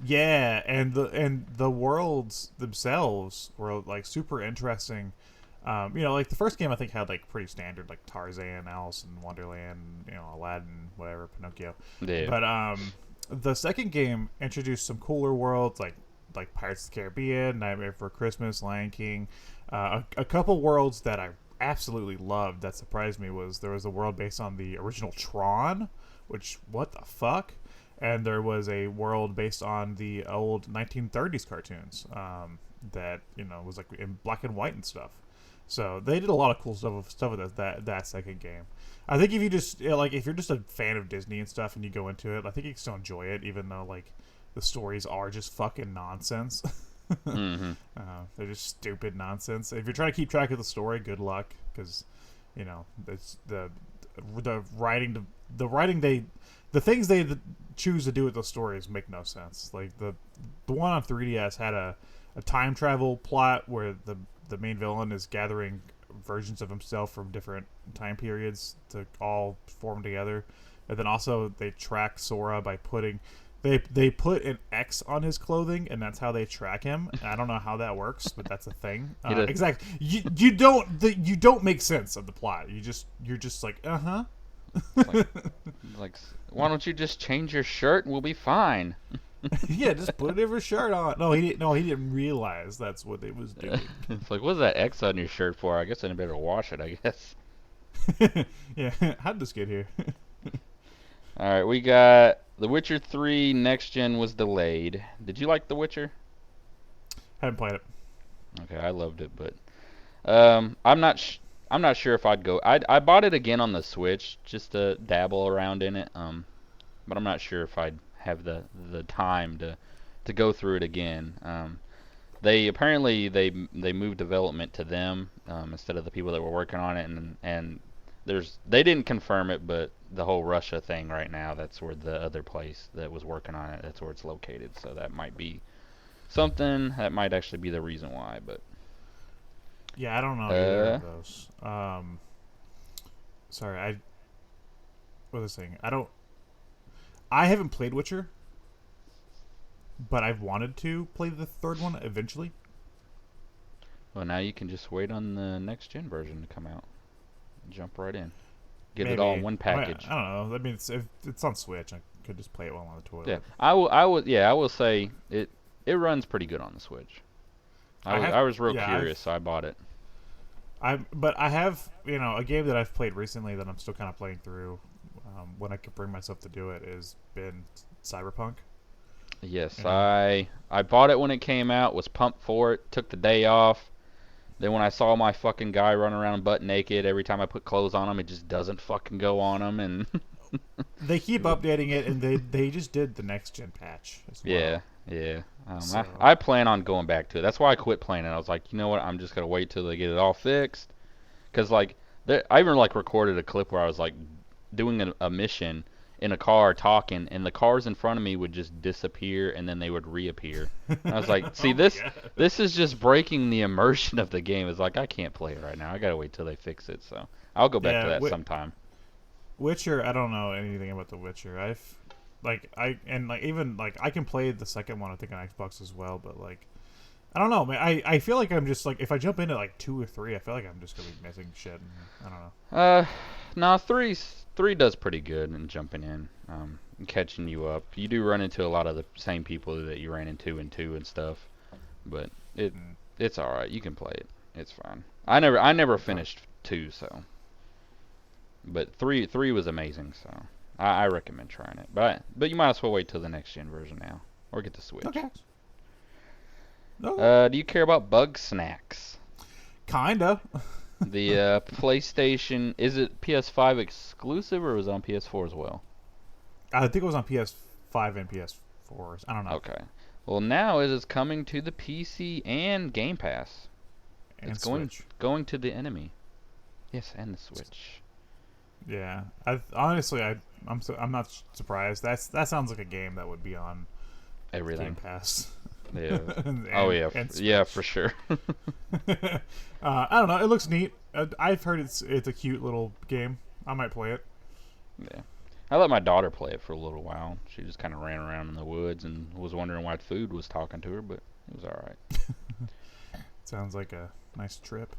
yeah, and the worlds themselves were like super interesting. Like the first game I think had like pretty standard like Tarzan, Alice in Wonderland, Aladdin, whatever, Pinocchio. Yeah. But the second game introduced some cooler worlds like Pirates of the Caribbean, Nightmare Before Christmas, Lion King. A couple worlds that I absolutely loved that surprised me was there was a world based on the original Tron, which, what the fuck? And there was a world based on the old 1930s cartoons that, was like in black and white and stuff. So they did a lot of cool stuff with that second game. I think if you just like if you're just a fan of Disney and stuff and you go into it, I think you can still enjoy it, even though like the stories are just fucking nonsense. Mm-hmm. They're just stupid nonsense. If you're trying to keep track of the story, good luck, because you know it's the writing, the things they choose to do with those stories make no sense. Like the one on 3DS had a time travel plot where the main villain is gathering versions of himself from different time periods to all form together, and then also they track Sora by putting they put an X on his clothing, and that's how they track him. I don't know how that works, but that's a thing. Exactly. You don't make sense of the plot. You're just like like, why don't you just change your shirt and we'll be fine? Yeah, just put a different shirt on. No, he didn't realize that's what they was doing. It's like, what's that X on your shirt for? I guess I better wash it, I guess. Yeah, how did this get here? Alright, we got The Witcher 3 Next Gen was delayed. Did you like The Witcher? Haven't played it. Okay, I loved it, but I'm not sure if I'd go. I bought it again on the Switch just to dabble around in it. But I'm not sure if I'd have the time to go through it again. They apparently they moved development to them instead of the people that were working on it, and they didn't confirm it, but the whole Russia thing right now, that's where the other place that was working on it, that's where it's located. So that might be something that might actually be the reason why. But yeah, I don't know either of those. Sorry, what was I saying? I haven't played Witcher, but I've wanted to play the third one eventually. Well, now you can just wait on the next gen version to come out. Jump right in. Get Maybe. it all in one package. I don't know. I mean, if it's on Switch, I could just play it while I'm on the toilet. Yeah, I will say it runs pretty good on the Switch. I was real curious, so I bought it. But I have, a game that I've played recently that I'm still kind of playing through when I could bring myself to do it has been Cyberpunk. Yes, I bought it when it came out, was pumped for it, took the day off. Then when I saw my fucking guy run around butt naked every time I put clothes on him, it just doesn't fucking go on him. And they keep updating it, and they just did the next gen patch as well. Yeah. I plan on going back to it. That's why I quit playing it. I was like, you know what? I'm just gonna wait till they get it all fixed. Cause I even recorded a clip where I was like doing a mission in a car talking, and the cars in front of me would just disappear and then they would reappear. I was like, see, this is just breaking the immersion of the game. It's like, I can't play it right now. I gotta wait till they fix it. So I'll go back to that sometime. Witcher, I don't know anything about The Witcher. I can play the second one, I think, on Xbox as well, but I don't know, man. I feel like I'm just if I jump into 2 or 3, I feel like I'm just gonna be missing shit. I don't know. No, 3 does pretty good in jumping in, and catching you up. You do run into a lot of the same people that you ran into in 2 and stuff, but it's all right. You can play it. It's fine. I never finished 2, so. But 3 was amazing, so I recommend trying it. But you might as well wait till the next gen version now, or get the Switch. Okay. Do you care about Bug Snacks? Kinda. The PlayStation, is it PS5 exclusive or was it on PS4 as well? I think it was on PS5 and PS4s. I don't know. Okay. Well, now it is coming to the PC and Game Pass. And it's Switch. going to the enemy. Yes, and the Switch. Yeah. I'm not surprised. That sounds like a game that would be on everything. Game Pass. Yeah. Yeah, for sure. I don't know. It looks neat. I've heard it's a cute little game. I might play it. Yeah. I let my daughter play it for a little while. She just kind of ran around in the woods and was wondering why food was talking to her, but it was all right. Sounds like a nice trip.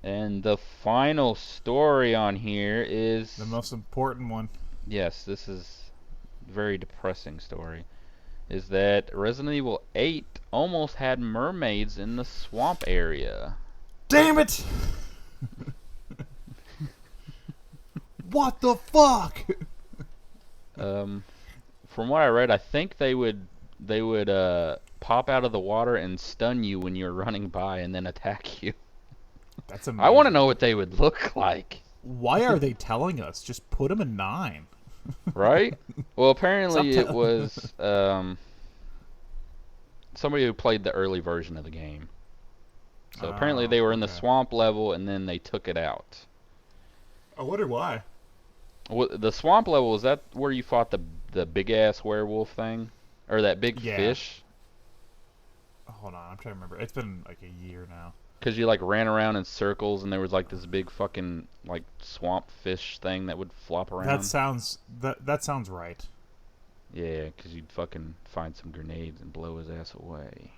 And the final story on here is the most important one. Yes, this is a very depressing story. Is that Resident Evil 8 almost had mermaids in the swamp area. Damn it! What the fuck? From what I read, I think they would pop out of the water and stun you when you're running by and then attack you. That's amazing. I want to know what they would look like. Why are they telling us? Just put them in 9. Right? Well, apparently Stop it was somebody who played the early version of the game. So apparently they were in the swamp level, and then they took it out. I wonder why. Well, the swamp level, is that where you fought the big-ass werewolf thing? Or that big fish? Hold on, I'm trying to remember. It's been like a year now. Because you like ran around in circles, and there was like this big fucking like swamp fish thing that would flop around. That sounds right. Yeah, because you'd fucking find some grenades and blow his ass away.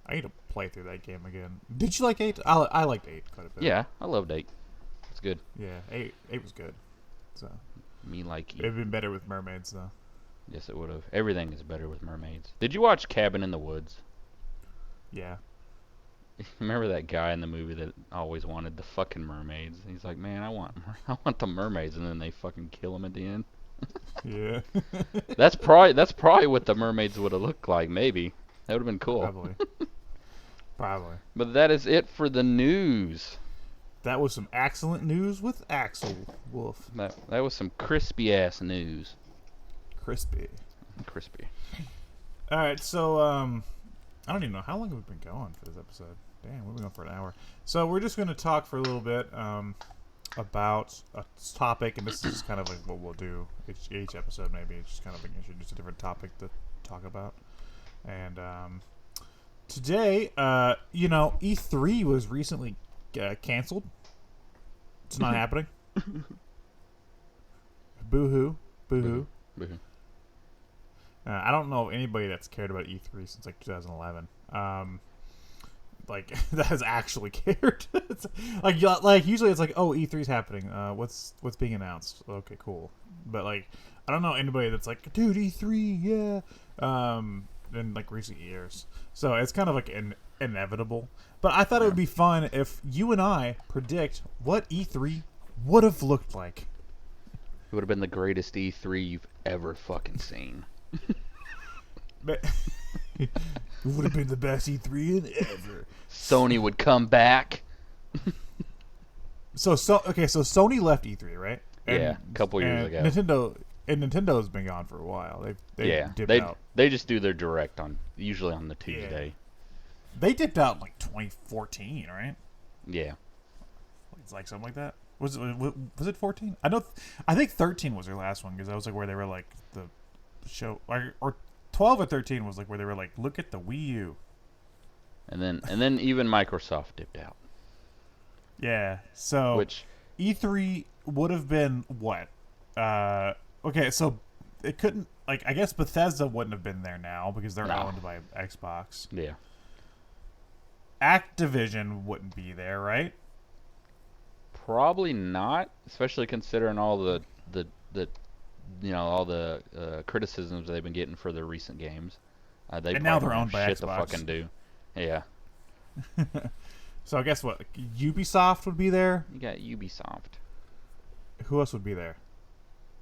I need to play through that game again. Did you like 8? I liked 8 quite a bit. Yeah, I loved 8. It's good. Yeah, 8 was good. So Me like you. it'd been better with mermaids though. Yes, it would have. Everything is better with mermaids. Did you watch Cabin in the Woods? Yeah. Remember that guy in the movie that always wanted the fucking mermaids? He's like, man, I want the mermaids, and then they fucking kill him at the end. Yeah. That's probably what the mermaids would have looked like. Maybe that would have been cool. Probably. But that is it for the news. That was some excellent news with Axel Wolf. That was some crispy ass news. Crispy. All right, so I don't even know how long have we been going for this episode. Damn, we've been going for an hour. So we're just going to talk for a little bit about a topic, and this is kind of like what we'll do each episode. Maybe it's just kind of like introduce a different topic to talk about. And today, E3 was recently canceled. It's not happening. Boo-hoo. Boo-hoo. Boo-hoo. I don't know anybody that's cared about E3 since like 2011. Like that has actually cared. It's like usually it's like, oh, E3's happening. What's being announced? Okay, cool. But like I don't know anybody that's like, dude, E3, yeah. In like recent years, so it's kind of like inevitable. But I thought it would be fun if you and I predict what E3 would have looked like. It would have been the greatest E3 you've ever fucking seen. It would have been the best E3 ever. Sony would come back. So Sony left E3, right? A couple years ago. Nintendo's been gone for a while. They dipped out. They just do their direct usually on the Tuesday. Yeah. They dipped out in like 2014, right? Yeah. It's like something like that. Was it 14? I think 13 was their last one because that was like where they were like the show, or 12 or 13 was like where they were like, look at the Wii U. And then even Microsoft dipped out. Yeah. So which E3 would have been what? Okay, so it couldn't, like, I guess Bethesda wouldn't have been there now because they're owned by Xbox. Yeah. Activision wouldn't be there, right? Probably not, especially considering all the all the criticisms they've been getting for their recent games. And now they're owned by shit Xbox. To fucking do. Yeah. So I guess what, Ubisoft would be there? You got Ubisoft. Who else would be there?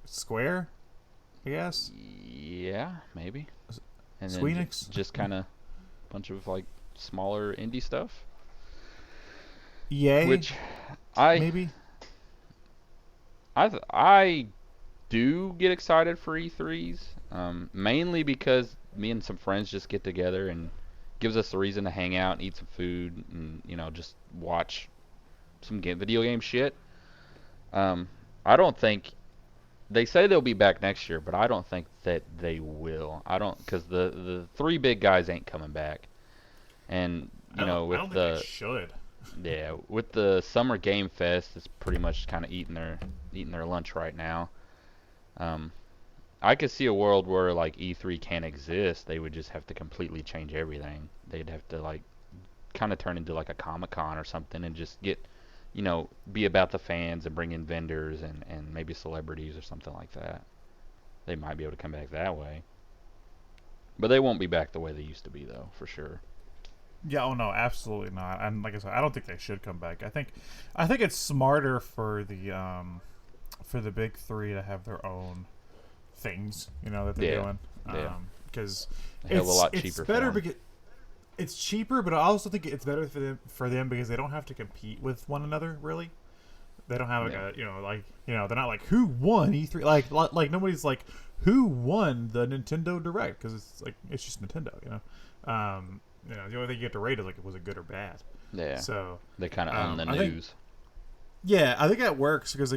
Square, I guess. Yeah, maybe. And then Squeenix? just kind of a bunch of like smaller indie stuff. EA, which maybe. I do get excited for E3s, mainly because me and some friends just get together and gives us a reason to hang out and eat some food and just watch some video game shit. I don't think. They say they'll be back next year, but I don't think that they will. Because the three big guys ain't coming back, and I don't think they should. Yeah, with the Summer Game Fest, it's pretty much kind of eating their lunch right now. I could see a world where like E3 can't exist. They would just have to completely change everything. They'd have to like kind of turn into like a Comic-Con or something and just get. Be about the fans and bring in vendors and maybe celebrities or something like that. They might be able to come back that way. But they won't be back the way they used to be, though, for sure. Yeah, oh no, absolutely not. And like I said, I don't think they should come back. I think it's smarter for the big three to have their own things, that they're doing. Yeah. Because a lot cheaper. It's better because it's cheaper, but I also think it's better for them because they don't have to compete with one another. Really, they don't have they're not like who won E3. Like nobody's like who won the Nintendo Direct because it's just Nintendo. The only thing you get to rate is like was it good or bad. Yeah. So they kind of own the news. I think that works because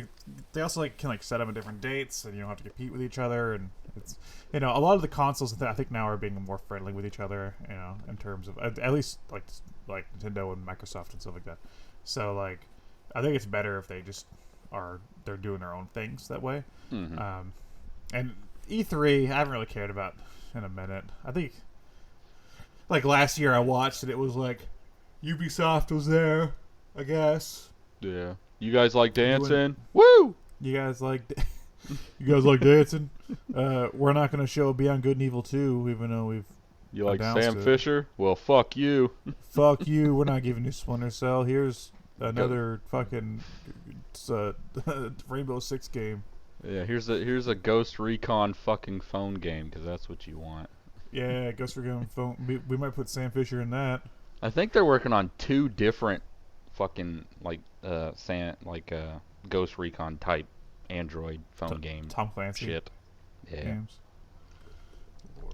they also can set them at different dates and you don't have to compete with each other, and it's a lot of the consoles I think now are being more friendly with each other, in terms of at least like Nintendo and Microsoft and stuff like that. So I think it's better if they just they're doing their own things that way. Mm-hmm. And E3 I haven't really cared about in a minute. I think last year I watched it. It was Ubisoft was there, I guess. Yeah. You guys like dancing? Woo! You guys like dancing? We're not going to show Beyond Good and Evil 2, even though we've You like announced Sam it. Fisher? Well, fuck you. Fuck you. We're not giving you Splinter Cell. Here's another fucking Rainbow Six game. Yeah, here's a Ghost Recon fucking phone game because that's what you want. Yeah, Ghost Recon phone. We might put Sam Fisher in that. I think they're working on 2 different fucking Ghost Recon type Android phone game Tom Clancy shit. Yeah. games.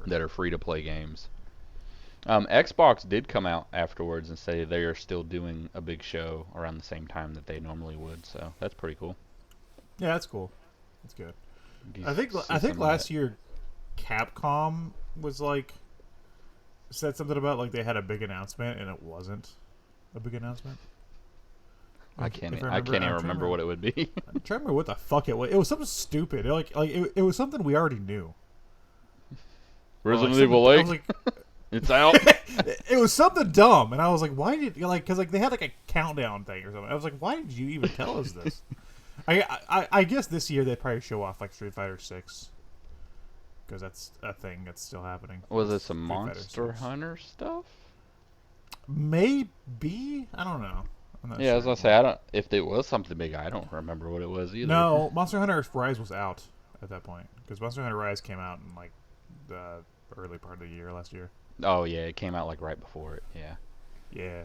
That are free to play games. Xbox did come out afterwards and say they are still doing a big show around the same time that they normally would, so that's pretty cool. Yeah, that's cool. That's good. I think last year Capcom was said something about they had a big announcement and it wasn't a big announcement. I can't even remember what it would be. I'm trying to remember what the fuck it was. It was something stupid. It was something we already knew. Resident Evil 8. It's out. It was something dumb, and I was like, "Why did because they had a countdown thing or something?" I was like, "Why did you even tell us this?" I guess this year they'd probably show off Street Fighter 6 because that's a thing that's still happening. Was it some Monster Hunter stuff? Maybe, I don't know. I'm not Yeah, sure. as I say, if it was something big, I don't remember what it was either. No, Monster Hunter Rise was out at that point because Monster Hunter Rise came out in the early part of the year last year. Oh yeah, it came out right before it. Yeah. Yeah.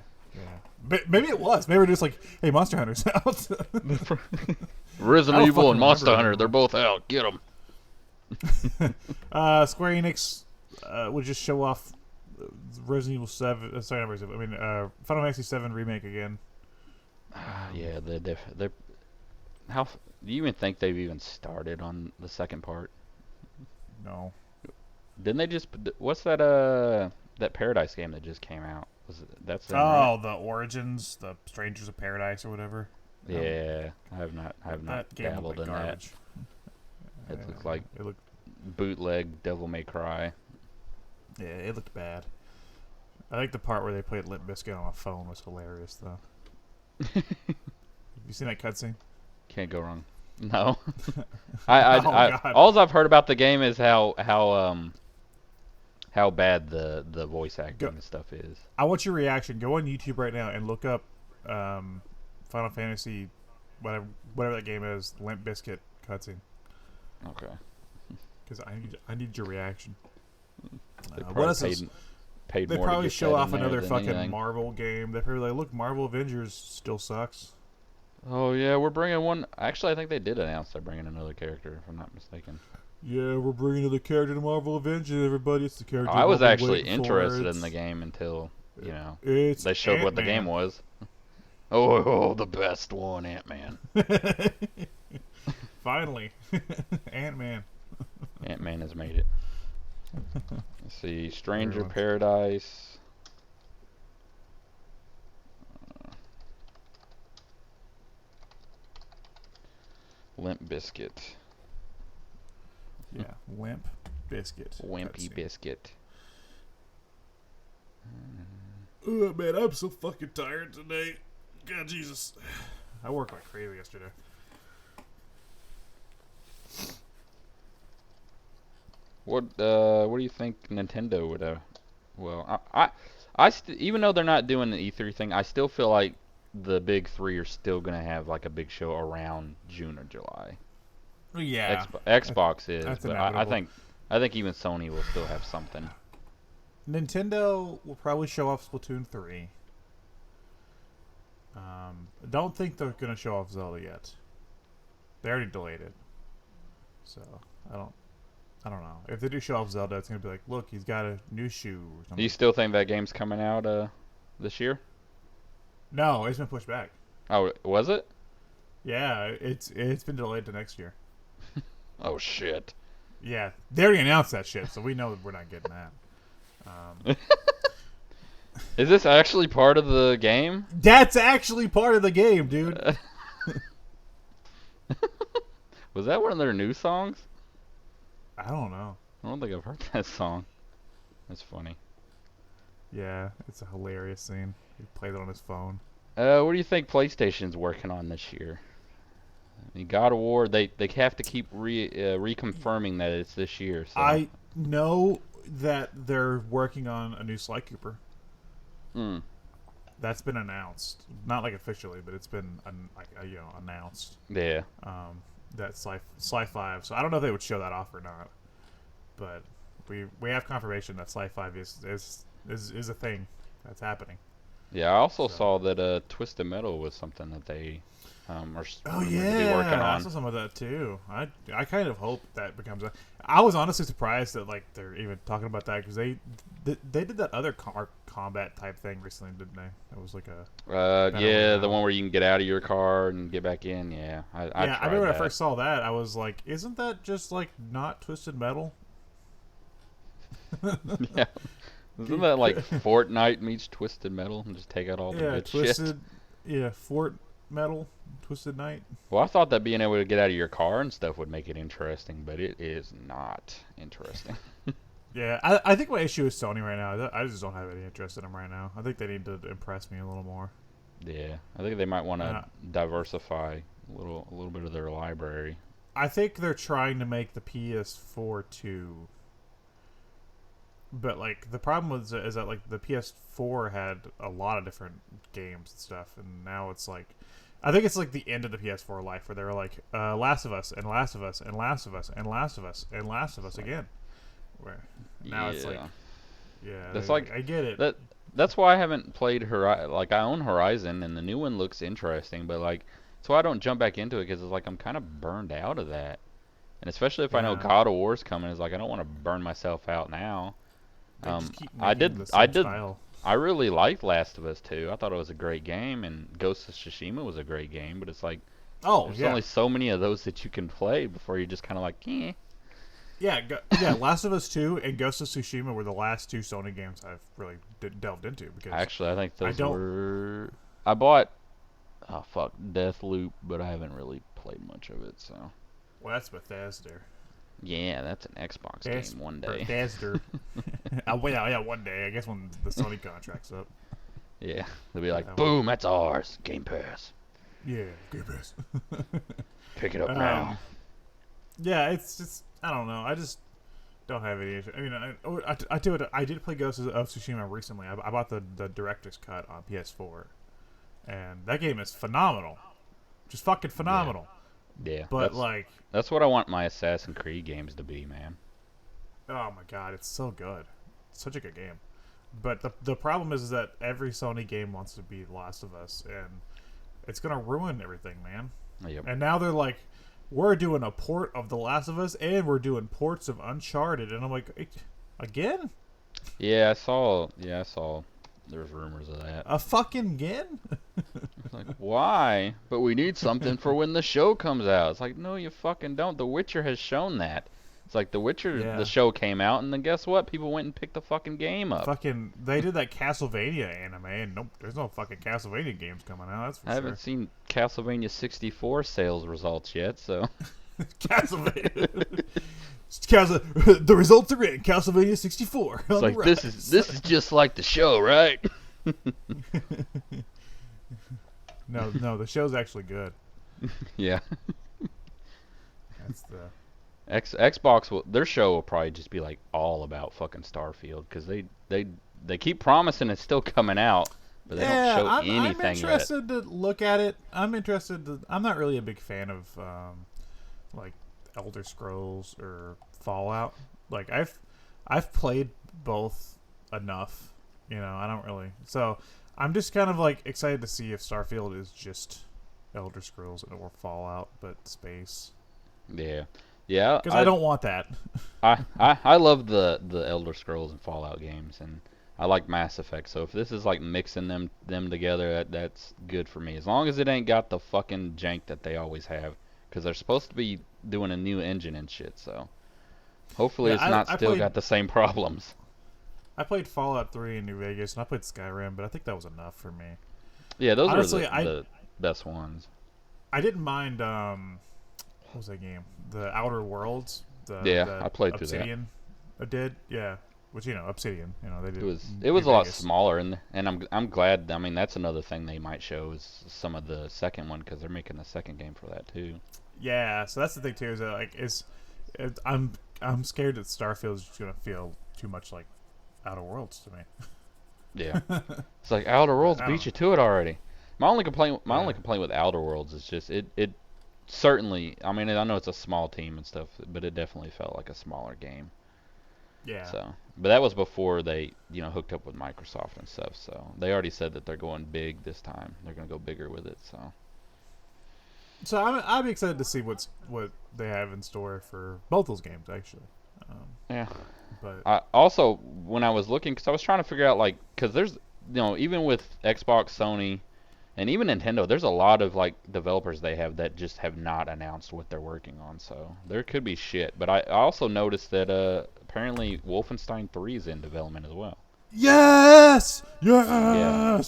But maybe it was. Maybe we're just hey, Monster Hunter's out. Resident Evil and Monster remember. Hunter, they're both out. Get them. Square Enix would just show off Resident Evil 7. Sorry, not Resident Evil. I mean, Final Fantasy 7 remake again. Yeah, they're. How do you even think they've even started on the second part? No. Didn't they just? What's that Paradise game that just came out? That's them, right? The Origins, the Strangers of Paradise or whatever. Yeah, I have not That game dabbled looked in garbage. that. It looks like It looked. bootleg Devil May Cry. Yeah, it looked bad. I think the part where they played Limp Bizkit on a phone was hilarious, though. Have you seen that cutscene? Can't go wrong. No. God. All I've heard about the game is how bad the voice acting and stuff is. I want your reaction. Go on YouTube right now and look up Final Fantasy, whatever that game is, Limp Bizkit cutscene. Okay. Because I need your reaction. They What else probably is? paid They more to probably get show that off in there another than fucking anything. Marvel game. They probably look, Marvel Avengers still sucks. Oh yeah, we're bringing one. Actually, I think they did announce they're bringing another character, if I'm not mistaken. Yeah, we're bringing another character to Marvel Avengers. Everybody, it's the character. I was I've been actually waiting for. interested It's- in the game until It's they showed what the Ant-Man. game was. Oh, the best one, Ant-Man. Finally, Ant-Man. Ant-Man has made it. Let's see, Stranger Everyone's- Paradise. Limp Biscuit. Yeah, Limp Biscuit. Wimpy cutscene. Biscuit. Oh man, I'm so fucking tired today. God Jesus, I worked like crazy yesterday. What do you think Nintendo would have? Well, even though they're not doing the E3 thing, I still feel like the big three are still gonna have like a big show around June or July. Yeah, Xbox is, that's but inevitable. I think even Sony will still have something. Nintendo will probably show off Splatoon 3. Don't think they're gonna show off Zelda yet. They already delayed it, so I don't know. If they do show off Zelda, it's gonna be like, look, he's got a new shoe or something. Do you still think that game's coming out this year? No, it's been pushed back. Oh, was it? Yeah, it's been delayed to next year. Oh shit. Yeah, they already announced that shit, so we know that we're not getting that. Is this actually part of the game? That's actually part of the game, dude. Was that one of their new songs? I don't know. I don't think I've heard that song. That's funny. Yeah, it's a hilarious scene. He played it on his phone. What do you think PlayStation's working on this year? I mean, God of War, they have to keep reconfirming that it's this year. So. I know that they're working on a new Sly Cooper. That's been announced. Not like officially, but it's been announced. Yeah. That Sly 5. So I don't know if they would show that off or not. But we have confirmation that Sly 5 is a thing that's happening. Yeah, I also saw that Twisted Metal was something that they are to be working on. I saw some of that too. I kind of hope that becomes a... I was honestly surprised that like they're even talking about that because they did that other combat type thing recently, didn't they? It was like a the one where you can get out of your car and get back in. Yeah, I remember when I first saw that, I was like, isn't that just like not Twisted Metal? Yeah. Isn't that like Fortnite meets Twisted Metal and just take out all the good shit? Yeah, Fort Metal, Twisted Night. Well, I thought that being able to get out of your car and stuff would make it interesting, but it is not interesting. Yeah, I think my issue is Sony right now. I just don't have any interest in them right now. I think they need to impress me a little more. Yeah, I think they might want to diversify a little bit of their library. I think they're trying to make the PS4 too. But like the problem is that like the PS4 had a lot of different games and stuff, and now it's like, I think it's like the end of the PS4 life where they were like, Last of Us and Last of Us and Last of Us and Last of Us and Last of Us again. Where now it's like, that's like I get it. That's why I haven't played Horizon. Like I own Horizon, and the new one looks interesting, but like that's why I don't jump back into it because it's like I'm kind of burned out of that, and especially if I know God of War's coming, it's like I don't want to burn myself out now. I really liked Last of Us 2. I thought it was a great game, and Ghost of Tsushima was a great game, but it's like, there's only so many of those that you can play before you're just kind of like, eh. Yeah, Last of Us 2 and Ghost of Tsushima were the last two Sony games I've really delved into. Because actually, I think those were... I bought, Deathloop, but I haven't really played much of it, so... Well, that's Bethesda. Yeah, that's an Xbox game one day. Bethesda. One day. I guess when the Sony contract's up. Yeah, they'll be like, boom, that's ours. Game Pass. Yeah, Game Pass. Pick it up now. Yeah, it's just, I don't know. I just don't have any interest. I mean, I did play Ghost of Tsushima recently. I bought the director's cut on PS4. And that game is phenomenal. Just fucking phenomenal. Yeah, but that's what I want my Assassin's Creed games to be, man. Oh my god, it's so good. It's such a good game. But the problem is that every Sony game wants to be The Last of Us, and it's gonna ruin everything, man. Yep. And now they're like, we're doing a port of The Last of Us, and we're doing ports of Uncharted, and I'm like, again? Yeah, I saw. There's rumors of that. A fucking again? It's like, why? But we need something for when the show comes out. It's like, no, you fucking don't. The Witcher has shown that. It's like The Witcher, the show came out, and then guess what? People went and picked the fucking game up. They did that Castlevania anime, and nope, there's no fucking Castlevania games coming out. That's for sure. I haven't seen Castlevania 64 sales results yet, so. Castlevania. The results are in Castlevania 64. It's like this is just like the show, right? No, the show's actually good. Yeah. That's the Xbox their show will probably just be like all about fucking Starfield because they keep promising it's still coming out, but they don't show anything yet. I'm interested to look at it. I'm not really a big fan of like Elder Scrolls or Fallout. Like I've played both enough. I don't really. So I'm just kind of like excited to see if Starfield is just Elder Scrolls or Fallout, but space. Yeah. Because I don't want that. I love the Elder Scrolls and Fallout games, and I like Mass Effect. So if this is like mixing them together, that's good for me. As long as it ain't got the fucking jank that they always have, because they're supposed to be doing a new engine and shit. So hopefully it's not still got the same problems. I played Fallout 3 in New Vegas, and I played Skyrim, but I think that was enough for me. Yeah, those are the best ones. I didn't mind. What was that game? The Outer Worlds. I played through that. Obsidian did, yeah. Which Obsidian, they did. It was a lot smaller, and I'm glad. I mean, that's another thing they might show is some of the second one, because they're making a second game for that too. Yeah, so that's the thing too. Is that, I'm scared that Starfield is just gonna feel too much like Outer Worlds to me. Yeah, it's like Outer Worlds beat you to it already. My only complaint with Outer Worlds is just it certainly. I mean, I know it's a small team and stuff, but it definitely felt like a smaller game. Yeah. So, but that was before they hooked up with Microsoft and stuff. So they already said that they're going big this time. They're gonna go bigger with it. So I'm excited to see what they have in store for both those games actually. Yeah. But I also, when I was looking, because I was trying to figure out, like, because there's, even with Xbox, Sony, and even Nintendo, there's a lot of, like, developers they have that just have not announced what they're working on, so there could be shit. But I also noticed that, apparently Wolfenstein 3 is in development as well. Yes! Yeah.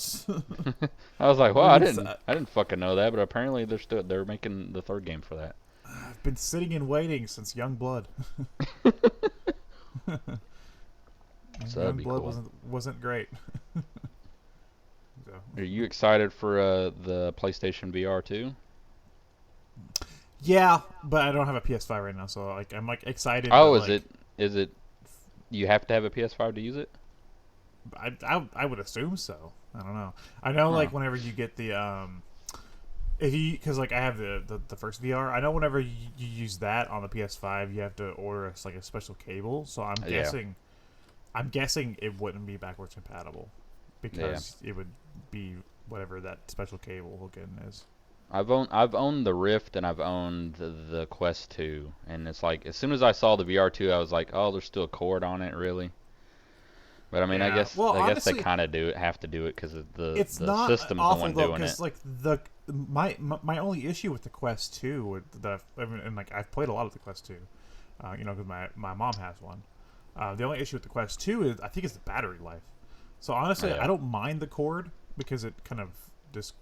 I was like, wow, I didn't fucking know that, but apparently they're making the third game for that. I've been sitting and waiting since Young Blood. So that'd be Blood cool. wasn't great. So. Are you excited for the PlayStation VR too? Yeah, but I don't have a PS5 right now, so like I'm like excited. Oh, is it? You have to have a PS5 to use it? I would assume so. I don't know. I know like whenever you get the because like I have the first VR, I know whenever you use that on the PS5, you have to order a special cable. So I'm guessing it wouldn't be backwards compatible because it would be whatever that special cable hook in is. I've owned the Rift and I've owned the Quest 2, and it's like as soon as I saw the VR 2, I was like, oh, there's still a cord on it, really. But I mean, I guess honestly, they kind of have to do it because the system's the one doing it. Like my only issue with the Quest 2, and like I've played a lot of the Quest 2, because my mom has one. The only issue with the Quest 2 is I think it's the battery life. So honestly, I don't mind the cord because it kind of just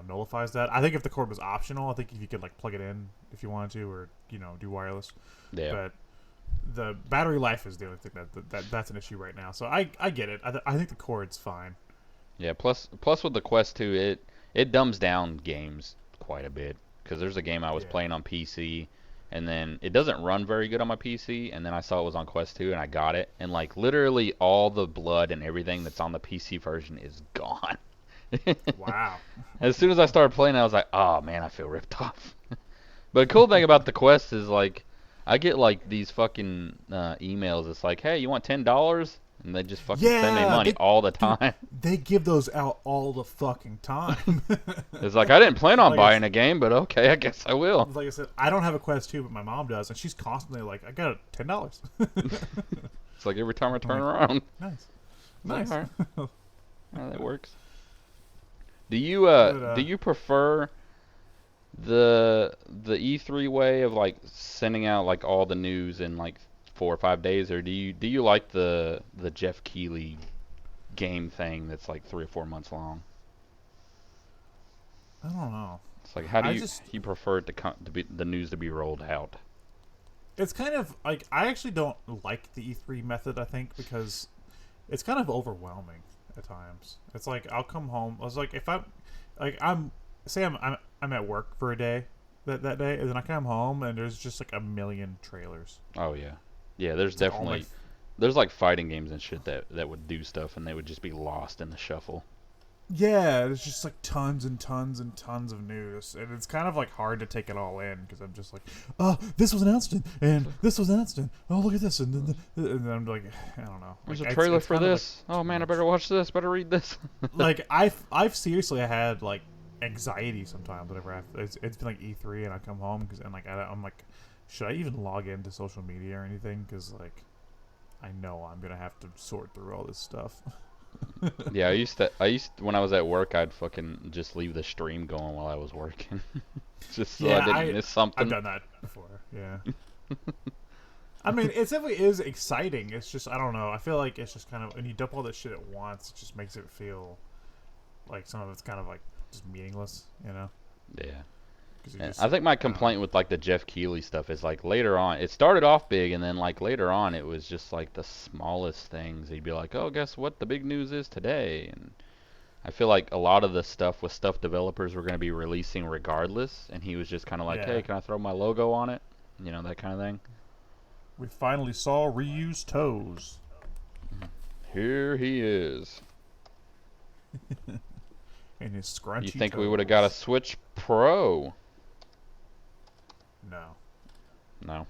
nullifies that. I think if the cord was optional, I think if you could like plug it in if you wanted to, or do wireless. Yeah. But the battery life is the only thing that's an issue right now. So I get it. I think the cord's fine. Yeah. Plus with the Quest 2, it dumbs down games quite a bit, because there's a game I was playing on PC, and then it doesn't run very good on my PC, and then I saw it was on Quest 2 and I got it, and like literally all the blood and everything that's on the PC version is gone. Wow. As soon as I started playing, I was like, oh man, I feel ripped off. But the cool thing about the Quest is like I get like these fucking emails. It's like, hey, you want $10? And they just fucking send me money all the time. Dude, they give those out all the fucking time. It's like, I didn't plan on buying a game, but okay, I guess I will. Like I said, I don't have a Quest 2, but my mom does, and she's constantly like, I got $10. It's like every time I turn around. Nice. All right. That works. Do you prefer the E3 way of like sending out like all the news in like 4 or 5 days, or do you like the Jeff Keighley game thing that's like 3 or 4 months long? I don't know. It's like, how do you prefer it to be the news to be rolled out? It's kind of like, I actually don't like the E3 method, I think, because it's kind of overwhelming at times. It's like I'll come home. I was like, if I'm at work for a day that day, and then I come home and there's just like a million trailers. Oh yeah, yeah. There's definitely there's like fighting games and shit that would do stuff, and they would just be lost in the shuffle. Yeah, it's just like tons and tons and tons of news, and it's kind of like hard to take it all in because I'm just like, oh, this was announced and this was announced and oh, look at this and then I'm like, I don't know. There's Like, a trailer it's for kind of, this. like, Oh man, I better watch this. Better read this. like I've seriously had like anxiety sometimes whenever it's been like E3 and I come home I'm like, should I even log into social media or anything? Because like I know I'm gonna have to sort through all this stuff. Yeah, I used to when I was at work, I'd fucking just leave the stream going while I was working, just so I didn't miss something. I've done that before. Yeah. I mean, it definitely is exciting. It's just I don't know. I feel like it's just kind of when you dump all this shit at once, it just makes it feel like some of it's kind of like just meaningless, you know? Yeah. Just, I think my complaint with like the Jeff Keighley stuff is like later on, it started off big, and then like later on, it was just like the smallest things. He'd be like, "Oh, guess what? The big news is today." And I feel like a lot of the stuff was stuff developers were going to be releasing regardless, and he was just kind of like, "Hey, can I throw my logo on it?" You know, that kind of thing. We finally saw Ryu's toes. Here he is. And his scrunchy. You think toes. we would have got a Switch Pro? No. No.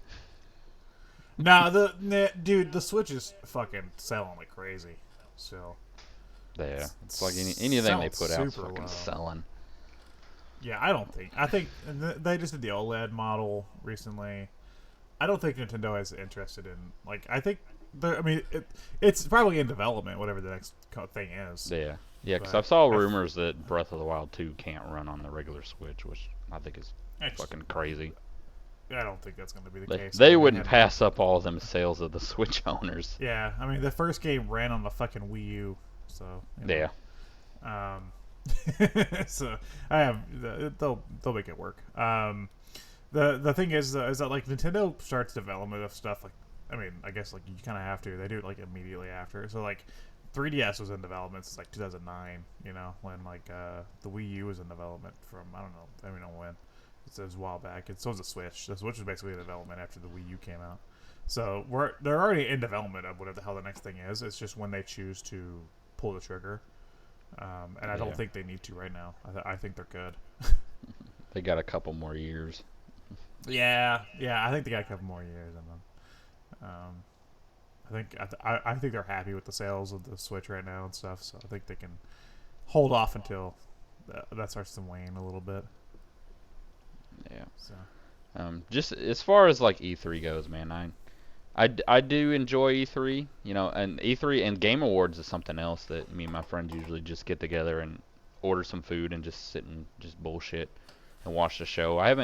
Nah, dude, the Switch is fucking selling like crazy. So. Yeah, it's like anything they put out is fucking selling. Yeah, I think they just did the OLED model recently. I don't think Nintendo is interested in I think it's probably in development, whatever the next thing is. Yeah, because I saw rumors that Breath of the Wild 2 can't run on the regular Switch, which I think is fucking crazy. I don't think that's going to be the case. They wouldn't pass up all of them sales of the Switch owners. Yeah, I mean the first game ran on the fucking Wii U, so yeah. So I have they'll make it work. The thing is that like Nintendo starts development of stuff like I guess like you kind of have to. They do it like immediately after. So like 3DS was in development since like 2009. You know when like the Wii U was in development from I don't know when. It was a while back. So was the Switch. The Switch was basically in development after the Wii U came out. So they're already in development of whatever the hell the next thing is. It's just when they choose to pull the trigger. And I don't think they need to right now. I think they're good. They got a couple more years. Yeah. I think they got a couple more years in them. I think they're happy with the sales of the Switch right now and stuff. So I think they can hold off until that starts to wane a little bit. Yeah. So. Just as far as like E3 goes, man, I do enjoy E3, you know, and E3 and Game Awards is something else that me and my friends usually just get together and order some food and just sit and just bullshit and watch the show. I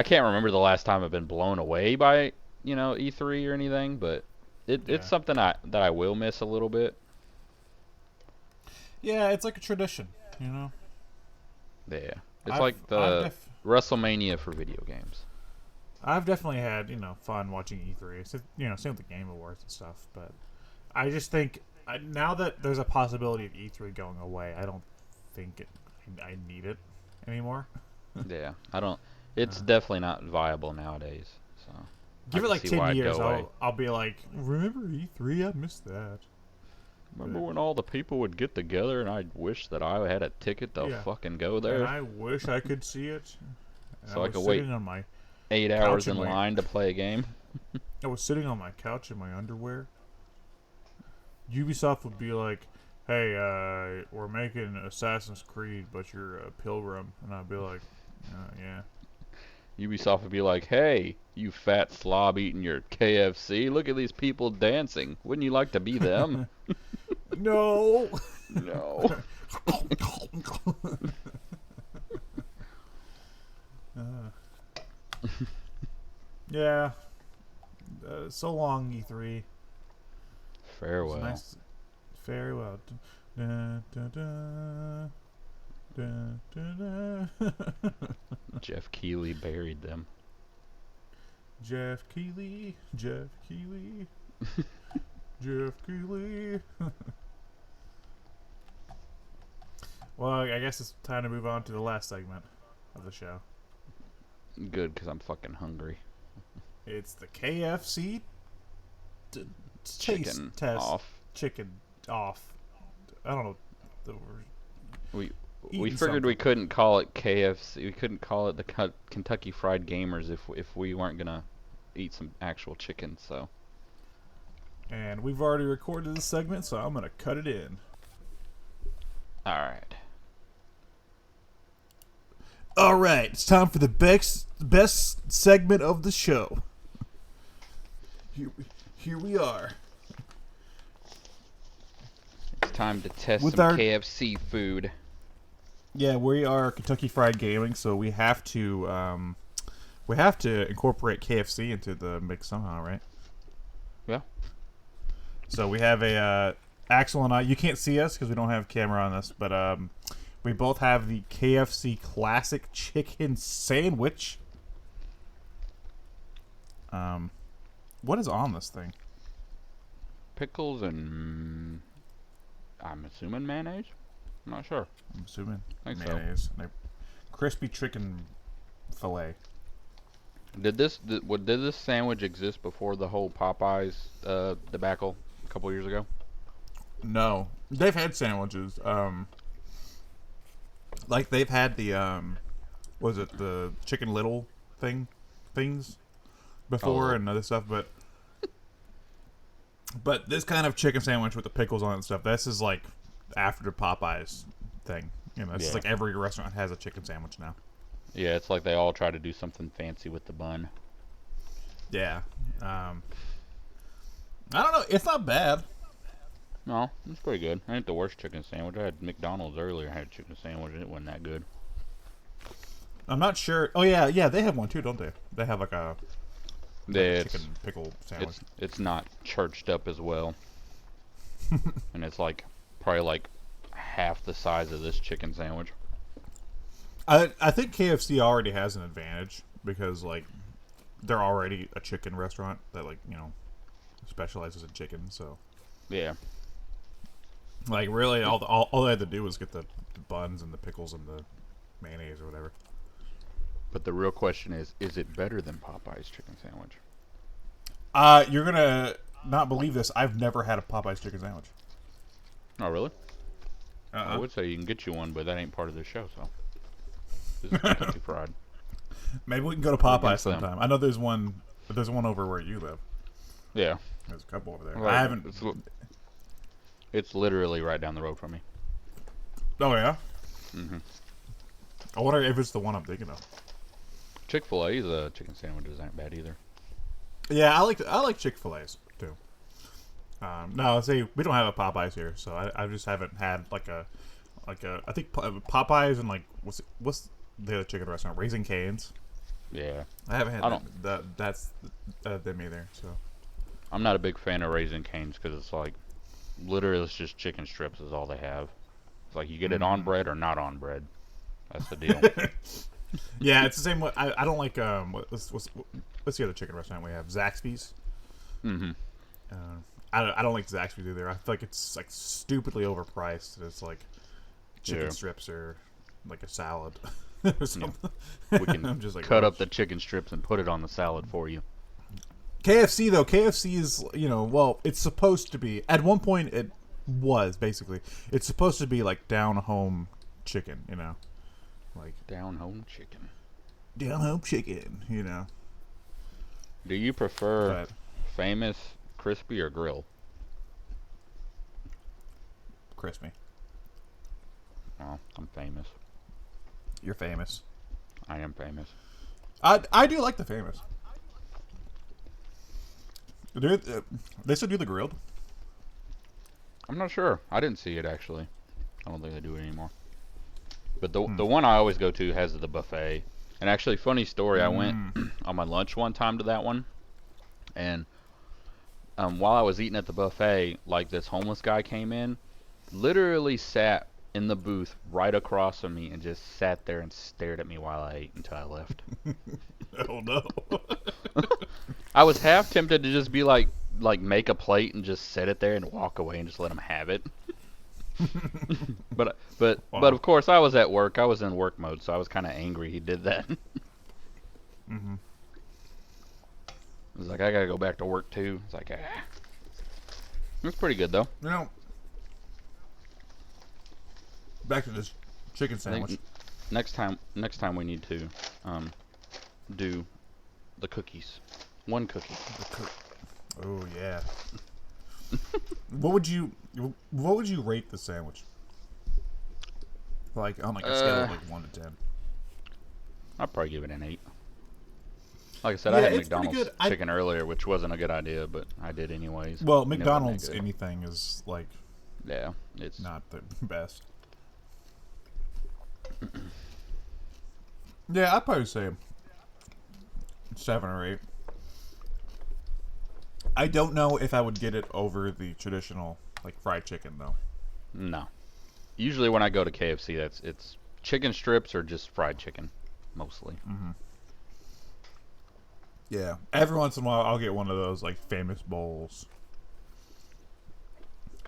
can't remember the last time I've been blown away by, you know, E3 or anything, but it's something that I will miss a little bit. Yeah, it's like a tradition, you know. Yeah, it's like the WrestleMania for video games. I've definitely had, fun watching E3. So, same with the Game Awards and stuff. But I just think now that there's a possibility of E3 going away, I don't think I need it anymore. Yeah, I don't. It's definitely not viable nowadays. So give it like 10 years, I'll be like, remember E3? I missed that. Remember when all the people would get together and I wish that I had a ticket to fucking go there? And I wish I could see it. So I could wait 8 hours in line to play a game. I was sitting on my couch in my underwear. Ubisoft would be like, hey, we're making Assassin's Creed, but you're a pilgrim. And I'd be like, yeah. Ubisoft would be like, hey, you fat slob eating your KFC. Look at these people dancing. Wouldn't you like to be them? No. No. Yeah. So long, E3. Farewell. Nice. Farewell. Jeff Keighley buried them. Jeff Keighley. Jeff Keighley. Well, I guess it's time to move on to the last segment of the show. Good, because I'm fucking hungry. It's the KFC Chicken test. off. Chicken off. I don't know the word. We eating figured something. we couldn't call it KFC. We couldn't call it the Kentucky Fried Gamers if we weren't gonna eat some actual chicken. So And we've already recorded this segment, so I'm gonna cut it in. all right. All right, it's time for the best segment of the show. Here we are. It's time to test With some our- KFC food. Yeah, we are Kentucky Fried Gaming, so we have to incorporate KFC into the mix somehow, right? Yeah. So we have a Axel and I. You can't see us because we don't have camera on this, but we both have the KFC Classic Chicken Sandwich. What is on this thing? Pickles and I'm assuming mayonnaise. I'm not sure. I'm assuming I think so. mayonnaise. And crispy chicken fillet. Did this sandwich exist before the whole Popeyes debacle a couple years ago? No, they've had sandwiches. Like they've had the was it the Chicken Little things before and other stuff, but this kind of chicken sandwich with the pickles on it and stuff, this is like after the Popeyes thing. You know, it's just like every restaurant has a chicken sandwich now. Yeah, it's like they all try to do something fancy with the bun. Yeah. I don't know. It's not bad. No, it's pretty good. I ain't the worst chicken sandwich. I had McDonald's earlier. I had a chicken sandwich and it wasn't that good. I'm not sure. Oh yeah, they have one too, don't they? They have like a Yeah, chicken pickle sandwich. it's not churched up as well. And it's like probably like half the size of this chicken sandwich. I think KFC already has an advantage because like they're already a chicken restaurant that like, you know, specializes in chicken, so Yeah. like really all they had to do was get the buns and the pickles and the mayonnaise or whatever. But the real question is it better than Popeye's chicken sandwich? You're gonna not believe this. I've never had a Popeye's chicken sandwich. Oh, really? I would say you can get you one, but that ain't part of the show, so. This is Kentucky Fried. Maybe we can go to Popeyes Against them. sometime. I know there's one over where you live. Yeah. There's a couple over there. Right. I haven't. It's literally right down the road from me. Oh yeah. Mm-hmm. I wonder if it's the one I'm thinking of. Chick-fil-A's chicken sandwiches aren't bad either. Yeah, I like Chick-fil-A's too. No, see, we don't have a Popeyes here, so I just haven't had like a I think Popeyes and like what's the other chicken restaurant? Raising Cane's. Yeah. I haven't had I don't- that's them either. So I'm not a big fan of Raising Cane's because it's like literally it's just chicken strips is all they have. It's like you get it on bread or not on bread. That's the deal. yeah, it's the same way. I don't like what's the other chicken restaurant we have? Zaxby's. Mm-hmm. I don't like Zaxby's either. I feel like it's like stupidly overpriced. It's like chicken Yeah. strips or like a salad or something. We can I'm just like, cut oh, up the chicken strips and put it on the salad for you. KFC though. KFC is, you know, well, it's supposed to be. At one point, it was basically. It's supposed to be like down home chicken, you know, like Down home chicken. down home chicken, you know. Do you prefer But famous, crispy, or grill? crispy. Well, I'm famous. You're famous. I am famous. I do like the famous. They still do the grilled. I'm not sure. I didn't see it actually. I don't think they do it anymore. But the one I always go to has the buffet. And actually, funny story, I went on my lunch one time to that one, and while I was eating at the buffet, like this homeless guy came in, literally sat in the booth right across from me and just sat there and stared at me while I ate until I left. Oh no. I was half tempted to just be like make a plate and just set it there and walk away and just let him have it. but Wow. of course I was at work. I was in work mode, so I was kind of angry he did that. Mm-hmm. I was like, I gotta go back to work too. It's like, It's pretty good though. You know, back to this Chicken I sandwich. think next time we need to do the cookies. One cookie. Oh yeah. What would you rate the sandwich? Like on like a scale of like 1 to 10. I'd probably give it an 8. Like I said, Yeah, I had it's pretty McDonald's good. chicken earlier, which wasn't a good idea, but I did anyways. Well, And it wasn't that McDonald's good. anything is like Yeah, it's not the best. Yeah, I'd probably say 7 or 8. I don't know if I would get it over the traditional like fried chicken though. no. Usually when I go to KFC, it's chicken strips or just fried chicken, mostly. Yeah, every once in a while I'll get one of those like famous bowls.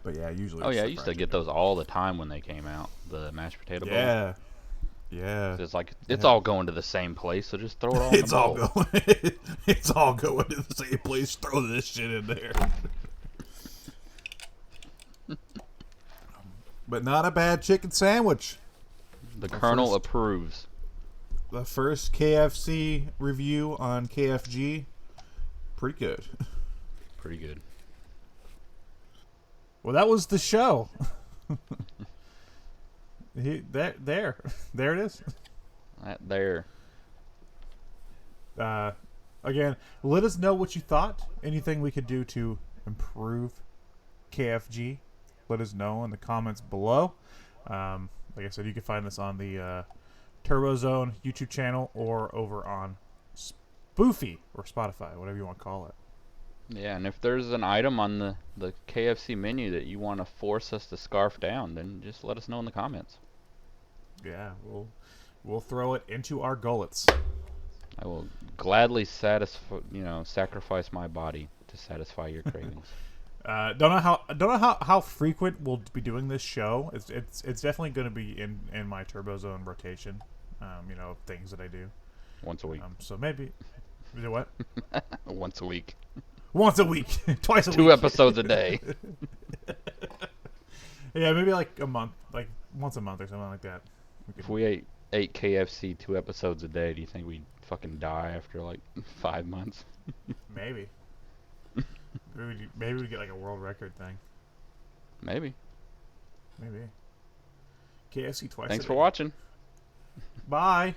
But yeah, usually. Oh it's yeah, the I used to fried get chicken. those all the time when they came out. The mashed potato bowl. Yeah, yeah. It's like it's all going to the same place, so just throw it all in It's the all bowl. going. It's all going to the same place. Throw this shit in there. But not a bad chicken sandwich. The Colonel first- approves. The first KFC review on KFG, pretty good. Pretty good. Well, that was the show. There it is. That there. Again, let us know what you thought. Anything we could do to improve KFG, let us know in the comments below. Like I said, you can find this on the TurboZone YouTube channel or over on Spoofy or Spotify, whatever you want to call it. Yeah, and if there's an item on the KFC menu that you want to force us to scarf down, then just let us know in the comments. Yeah, we'll throw it into our gullets. I will gladly sacrifice my body to satisfy your cravings. Don't know how frequent we'll be doing this show. It's definitely going to be in my TurboZone rotation. Things that I do. Once a week. So maybe what? Once a week. Once a week, twice a week. 2 episodes a day. Yeah, maybe like a month, like once a month or something like that. If we ate KFC 2 episodes a day, do you think we'd fucking die after like 5 months? Maybe. Maybe we get like a world record thing. Maybe. Maybe. KFC twice. Thanks a for day. watching. Bye.